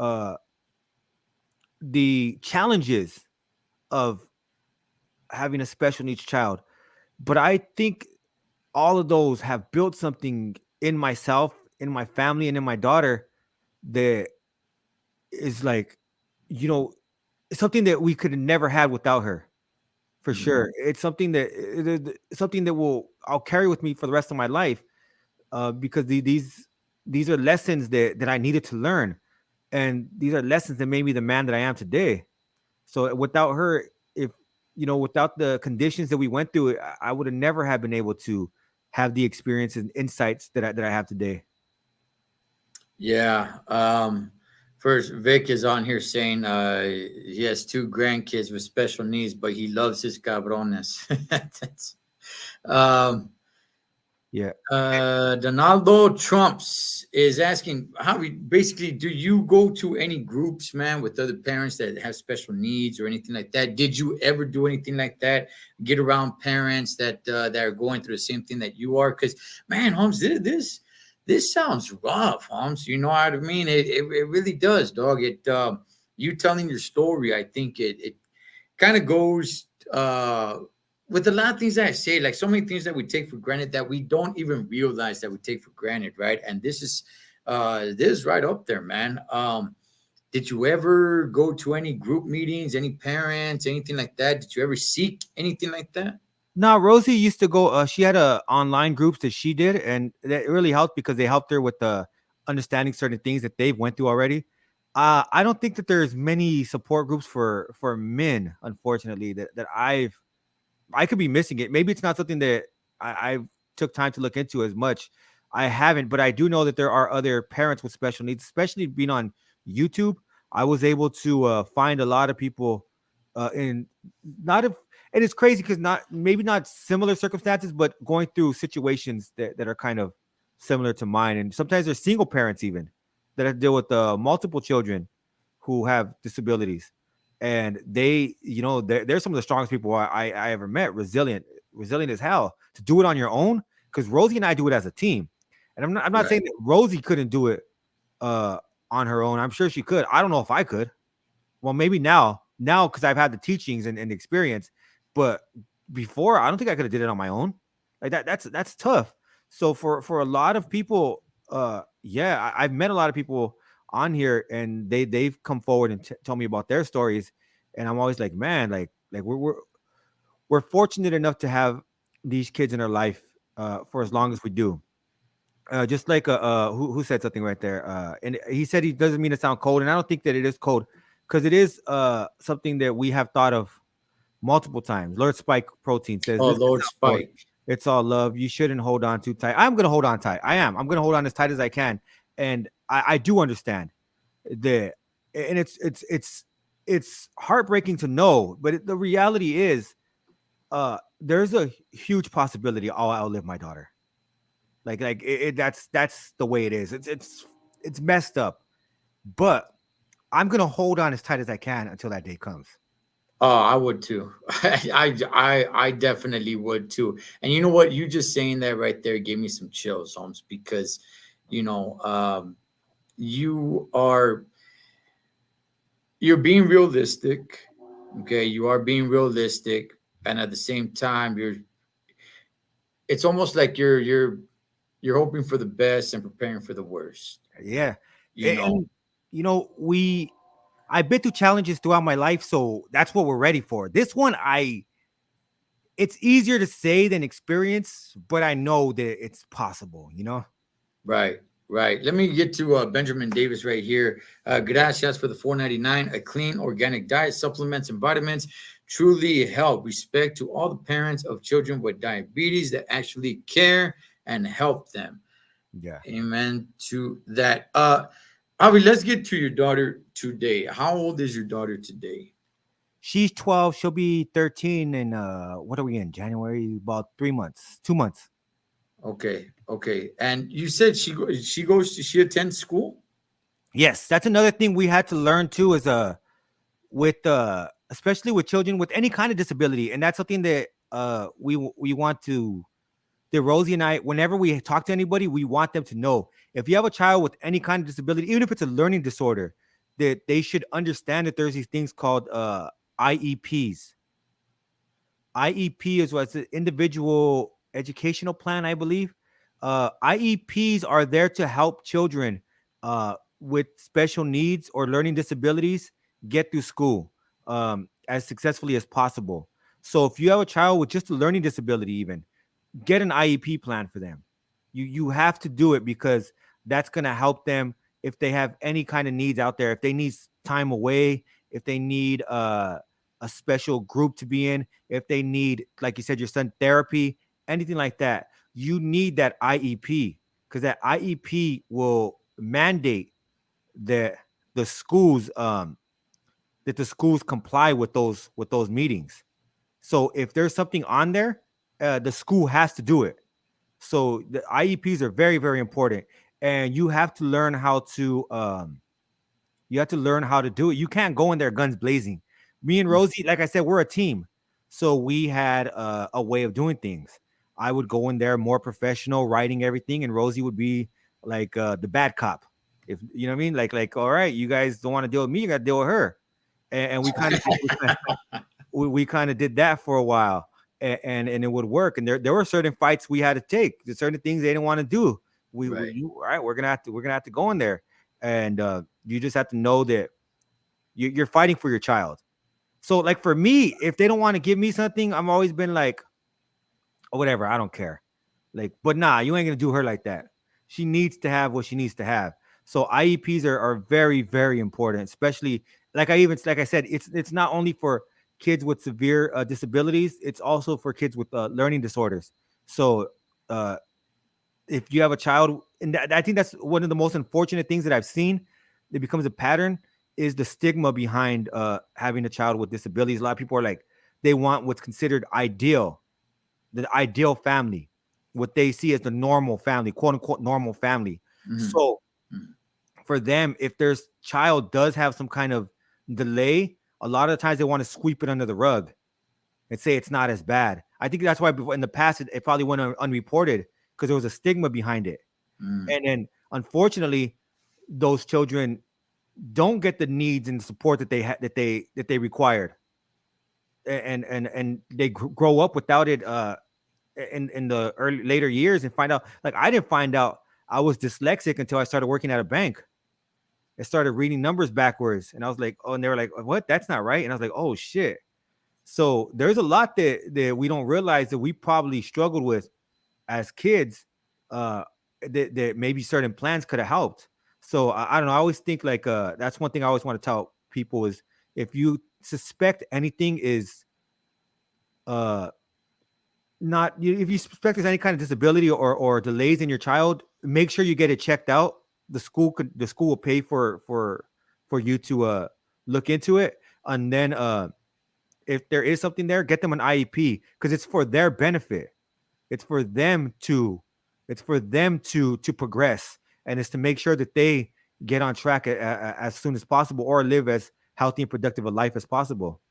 challenges of having a special needs child, but I think all of those have built something in myself, in my family, and in my daughter that is like, you know, something that we could have never had without her. For sure, it's something that will I'll carry with me for the rest of my life, because these are lessons that I needed to learn, and these are lessons that made me the man that I am today. So without her, if without the conditions that we went through, I would have never have been able to have the experience and insights that I have today. Yeah. First, Vic is on here saying he has two grandkids with special needs, but he loves his cabrones. That's, um, Yeah. Donaldo Trumps is asking how we basically do you go to any groups, man, with other parents that have special needs or anything like that? Did you ever do anything like that? Get around parents that are going through the same thing that you are? Because man, Holmes, this sounds rough, Holmes. You know what I mean? It really does, dog. You telling your story, I think it kind of goes with a lot of things that I say, like so many things that we take for granted that we don't even realize that we take for granted, right? And this is right up there, man. Did you ever go to any group meetings, any parents, anything like that? Did you ever seek anything like that? No, Rosie used to go. She had a online groups that she did, and that really helped because they helped her with understanding certain things that they've went through already. I don't think that there's many support groups for men, unfortunately, that I could be missing it. Maybe it's not something that I took time to look into as much. I haven't, but I do know that there are other parents with special needs, especially being on YouTube. I was able to find a lot of people in not if and it's crazy because not similar circumstances, but going through situations that are kind of similar to mine. And sometimes there's single parents even that have to deal with multiple children who have disabilities, and they're some of the strongest people I ever met. Resilient as hell to do it on your own. Because Rosie and I do it as a team, and I'm not Right. saying that Rosie couldn't do it uh, on her own. I'm sure she could. I don't know if I could. Well, maybe now because I've had the teachings and experience, but before I don't think I could have did it on my own. Like that's tough. So for a lot of people, yeah, I've met a lot of people on here, and they've come forward and told me about their stories, and I'm always like, man, like we're fortunate enough to have these kids in our life for as long as we do. Just like who said something right there, and he said he doesn't mean to sound cold, and I don't think that it is cold because it is something that we have thought of multiple times. Lord Spike Protein says Oh, this is Lord not cold. Spike. It's all love. You shouldn't hold on too tight. I'm gonna hold on tight. I'm gonna hold on as tight as I can, and I do understand that, and it's heartbreaking to know, but the reality is, there's a huge possibility I'll outlive my daughter. That's the way it is. It's messed up, but I'm gonna hold on as tight as I can until that day comes. Oh, I would too. I definitely would too. And you know what? You just saying that right there gave me some chills, Holmes, because you know, you are you're being realistic. Okay, you are being realistic, and at the same time, it's almost like you're hoping for the best and preparing for the worst. Yeah, You know, and we I've been through challenges throughout my life, so that's what we're ready for. This one, it's easier to say than experience, but I know that it's possible, you know? Right, right. Let me get to Benjamin Davis right here. Gracias for the 4.99. A clean organic diet, supplements, and vitamins truly help. Respect to all the parents of children with diabetes that actually care and help them. Yeah. Amen to that. Avi, let's get to your daughter today. How old is your daughter today? She's 12. She'll be 13 in what are we in? January, about 3 months, 2 months. Okay, okay. And you said she attends school? Yes, that's another thing we had to learn too, is with especially with children with any kind of disability. And that's something that we want to, that Rosie and I, whenever we talk to anybody, we want them to know, if you have a child with any kind of disability, even if it's a learning disorder, that they should understand that there's these things called IEPs. IEP is what's an individual educational plan, I believe. IEPs are there to help children with special needs or learning disabilities get through school as successfully as possible. So if you have a child with just a learning disability, even get an IEP plan for them. You have to do it, because that's going to help them if they have any kind of needs out there. If they need time away, if they need a special group to be in, if they need, like you said, your son therapy, anything like that, you need that IEP, because that IEP will mandate that the schools comply with those meetings. So if there's something on there, the school has to do it. So the IEPs are very, very important, and you have to learn how to do it. You can't go in there guns blazing. Me and Rosie, like I said, we're a team, so we had a way of doing things. I would go in there more professional, writing everything, and Rosie would be like the bad cop. If you know what I mean, like all right, you guys don't want to deal with me, you got to deal with her, and we kind of did that for a while, and it would work. And there were certain fights we had to take. There's certain things they didn't want to do. Right. All right, we're gonna have to go in there, and you just have to know that you're fighting for your child. So like for me, if they don't want to give me something, I'm always been like, oh, whatever, I don't care. Like, but nah, you ain't gonna do her like that. She needs to have what she needs to have. So IEPs are very, very important, especially like I said, it's not only for kids with severe disabilities, it's also for kids with learning disorders. So uh, if you have a child, and I think that's one of the most unfortunate things that I've seen, it becomes a pattern, is the stigma behind having a child with disabilities. A lot of people are like, they want what's considered ideal, the ideal family, what they see as the normal family, quote unquote normal family. Mhm. So Mhm. for them, if their child does have some kind of delay, a lot of times they want to sweep it under the rug and say it's not as bad. I think that's why before, in the past, it probably went unreported, because there was a stigma behind it. Mm. And then unfortunately, those children don't get the needs and support that they required, and they grow up without it in the early later years, and find out, like, I didn't find out I was dyslexic until I started working at a bank. I started reading numbers backwards, and I was like, oh, and they were like, what? That's not right. And I was like, oh shit. So there's a lot that we don't realize that we probably struggled with as kids, uh, that maybe certain plans could have helped. So I don't know. I always think like that's one thing I always want to tell people is, if you suspect anything is uh if you suspect there's any kind of disability or delays in your child, make sure you get it checked out. The school will pay for you to look into it, and then if there is something there, get them an IEP, because it's for their benefit. It's for them to progress, and it's to make sure that they get on track as soon as possible, or live as healthy and productive a life as possible.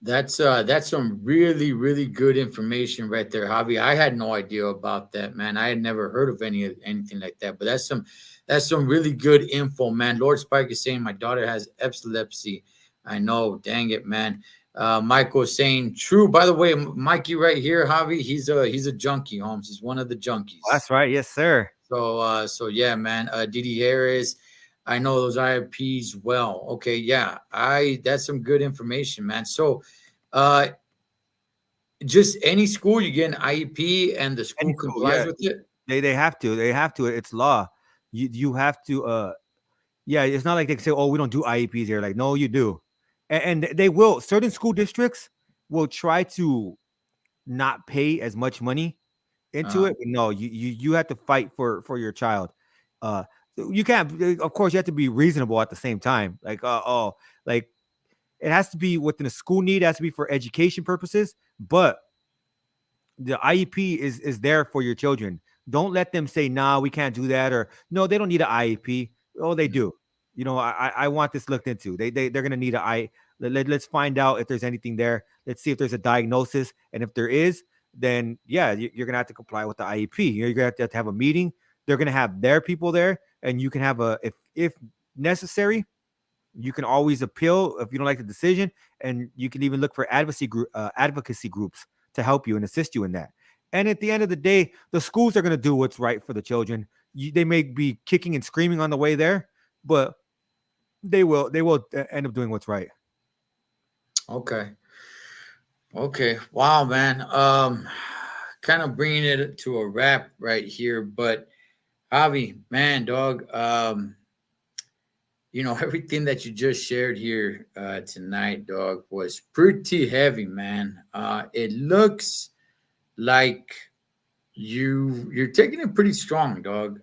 That's some really, really good information right there, Javi. I had no idea about that, man. I had never heard of anything like that. But that's some really good info, man. Lord Spike is saying my daughter has epilepsy. I know, dang it, man. Michael is saying true. By the way, Mikey right here, Javi, he's a junkie, Holmes. He's one of the junkies. That's right. Yes, sir. So yeah, man. Didi Harris. I know those IEPs well. Okay, yeah, I that's some good information, man. So, uh, just any school you get an IEP and the Any school school, complies yeah, with it. they have to, it's law. You have to, yeah, it's not like they can say, oh, we don't do IEPs here. Like, no, you do, and they will. Certain school districts will try to not pay as much money into Uh, it. But no, you have to fight for your child. Uh, you can't. Of course, you have to be reasonable at the same time. Like, like it has to be within a school need. It has to be for education purposes. But the IEP is there for your children. Don't let them say, "Nah, we can't do that," or "No, they don't need an IEP." Oh, they do. You know, I want this looked into. They're gonna need an I. Let's find out if there's anything there. Let's see if there's a diagnosis, and if there is, then yeah, you're gonna have to comply with the IEP. You're gonna have to have a meeting. They're gonna have their people there, and you can have a if necessary. You can always appeal if you don't like the decision, and you can even look for advocacy groups to help you and assist you in that. And at the end of the day, the schools are going to do what's right for the children. They may be kicking and screaming on the way there, but they will end up doing what's right. okay. Okay. Wow, man. Kind of bringing it to a wrap right here, but Javi, man, dog. Everything that you just shared here tonight, dog, was pretty heavy, man. It looks like you're taking it pretty strong, dog.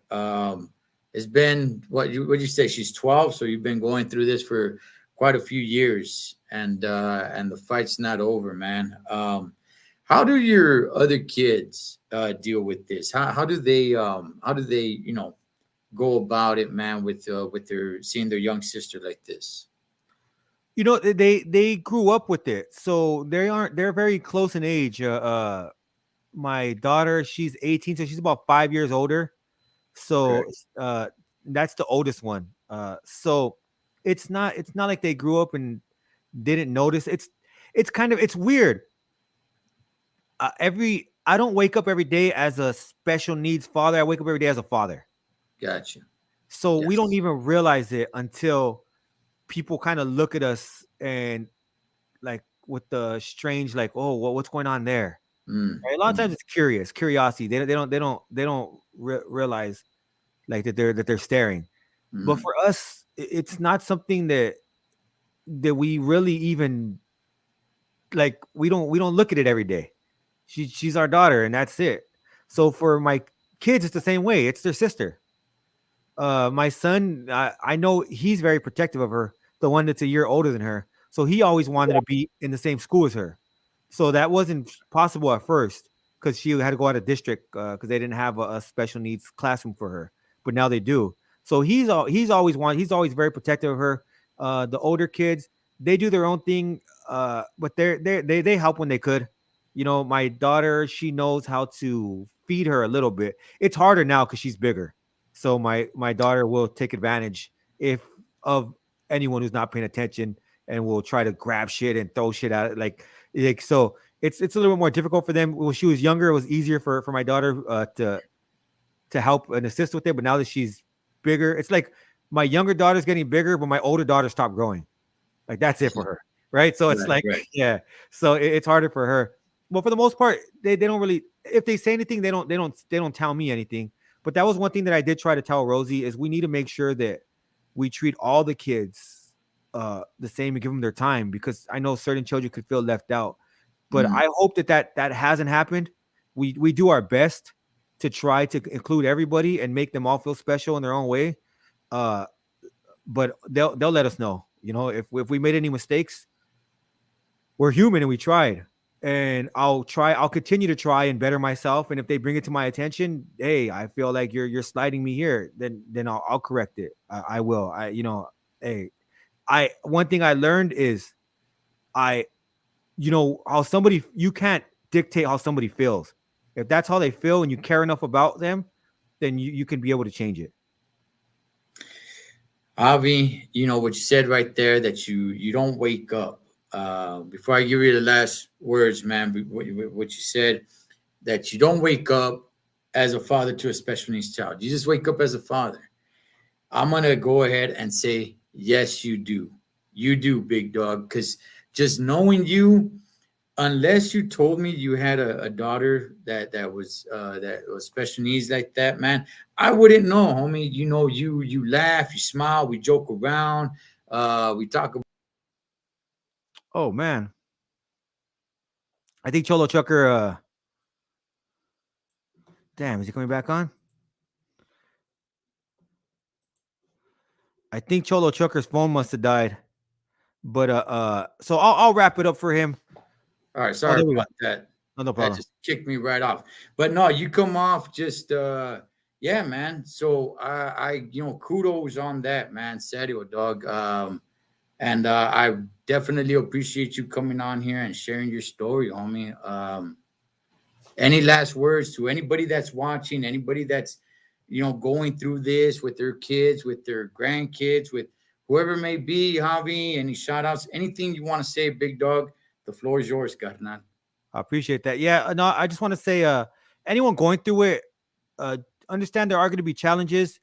It's been what you say? She's 12, so you've been going through this for quite a few years, and the fight's not over, man. How do your other kids deal with this? How do they go about it, man, with their seeing their young sister like this? You know, they grew up with it, so they're very close in age. My daughter, she's 18, so she's about 5 years older. Okay, So that's the oldest one. So it's not like they grew up and didn't notice. It's weird. Every I don't wake up every day as a special needs father. I wake up every day as a father. gotcha. So we don't Yes. even realize it until people kind of look at us and like with the strange, like, oh, what's going on there? Mm, Right? A lot of mm, times it's curiosity. They don't realize like that they're staring. But mm. for us, it's not something that we really even like. We don't look at it every day. She's our daughter, and that's it. So for my kids, it's the same way. It's their sister. My son, I know he's very protective of her, the one that's a year older than her. So he always wanted to be in the same school as her. So that wasn't possible at first because she had to go out of district because they didn't have a special needs classroom for her. But now they do. So he's always very protective of her. The older kids, they do their own thing, but they help when they could. You know, my daughter, she knows how to feed her a little bit. It's harder now because she's bigger, so my daughter will take advantage if of anyone who's not paying attention and will try to grab shit and throw shit at it. Like so it's a little bit more difficult for them. When she was younger, it was easier for my daughter to help and assist with it. But now that she's bigger, it's like my younger daughter's getting bigger, but my older daughter stopped growing. Like that's it for her. Right. So it's Right, like, right. yeah. So it's harder for her. But for the most part, they don't really, if they say anything, they don't tell me anything. But that was one thing that I did try to tell Rosie is we need to make sure that we treat all the kids the same and give them their time, because I know certain children could feel left out. But Mm. I hope that hasn't happened. We do our best to try to include everybody and make them all feel special in their own way. Uh, but they'll let us know. You know, if we made any mistakes, we're human and we tried. And I'll continue to try and better myself. And if they bring it to my attention, hey, I feel like you're sliding me here, then I'll correct it. I will. Hey, I one thing I learned is I how somebody, you can't dictate how somebody feels. If that's how they feel and you care enough about them, then you can be able to change it. Avi, what you said right there, that you don't wake up. Before I give you the last words, man, what you said, that you don't wake up as a father to a special needs child. You just wake up as a father. I'm gonna go ahead and say yes, you do. You do, big dog. Because just knowing you, unless you told me you had a daughter that was special needs like that, man, I wouldn't know, homie. You know, you laugh, you smile, we joke around, we talk about. Oh man, I think Cholo Trucker. Damn, is he coming back on? I think Cholo Trucker's phone must have died. But so I'll wrap it up for him. All right, Oh, sorry there we go. about that. Oh, no That problem. just kicked me right off. But no, you come off just yeah, man. So I kudos on that, man. Serio, dog. And I definitely appreciate you coming on here and sharing your story, homie. Any last words to anybody that's watching, anybody that's going through this with their kids, with their grandkids, with whoever it may be, Javi? Any shout outs, anything you want to say, big dog? The floor is yours, Carnal. I appreciate that. Yeah, no, I just want to say, anyone going through it, uh, understand there are going to be challenges,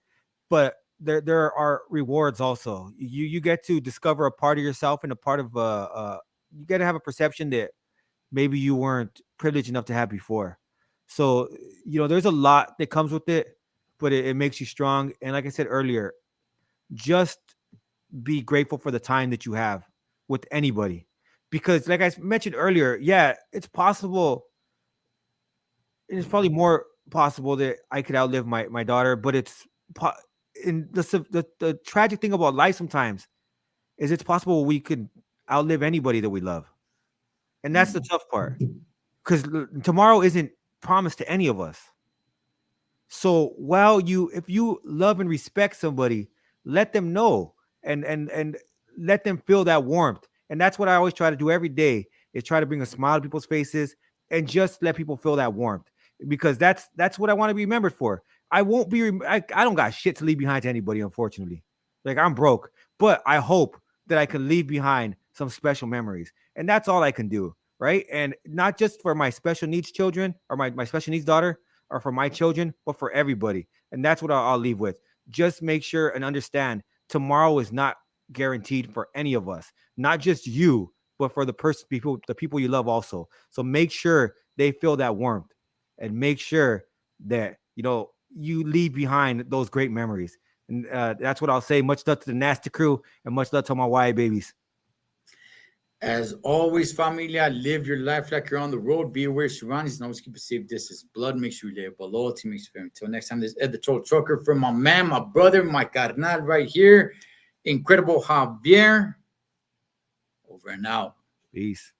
but there are rewards also. You get to discover a part of yourself and a part of you get to have a perception that maybe you weren't privileged enough to have before. So there's a lot that comes with it, but it makes you strong. And like I said earlier, just be grateful for the time that you have with anybody, because like I mentioned earlier, yeah, it's possible. It's probably more possible that I could outlive my daughter, but in the tragic thing about life sometimes is it's possible we could outlive anybody that we love, and that's the tough part, because tomorrow isn't promised to any of us. So if you love and respect somebody, let them know, and let them feel that warmth. And that's what I always try to do every day, is try to bring a smile to people's faces and just let people feel that warmth, because that's what I want to be remembered for. I won't be I don't got shit to leave behind to anybody, unfortunately. Like, I'm broke, but I hope that I can leave behind some special memories. And that's all I can do, right? And not just for my special needs children, or my special needs daughter, or for my children, but for everybody. And that's what I'll leave with. Just make sure and understand, tomorrow is not guaranteed for any of us, not just you, but for the people you love also. So make sure they feel that warmth, and make sure that you leave behind those great memories. And that's what I'll say. Much love to the Nasty Crew, and much love to my YA babies. As always, familia, live your life like you're on the road. Be aware of surroundings and always keep a safe distance. Blood makes you live, but loyalty makes you fair. Until next time, this is Ed the Thecholotrucker from my man, my brother, my carnal right here. Incredible Javier. Over and out. Peace.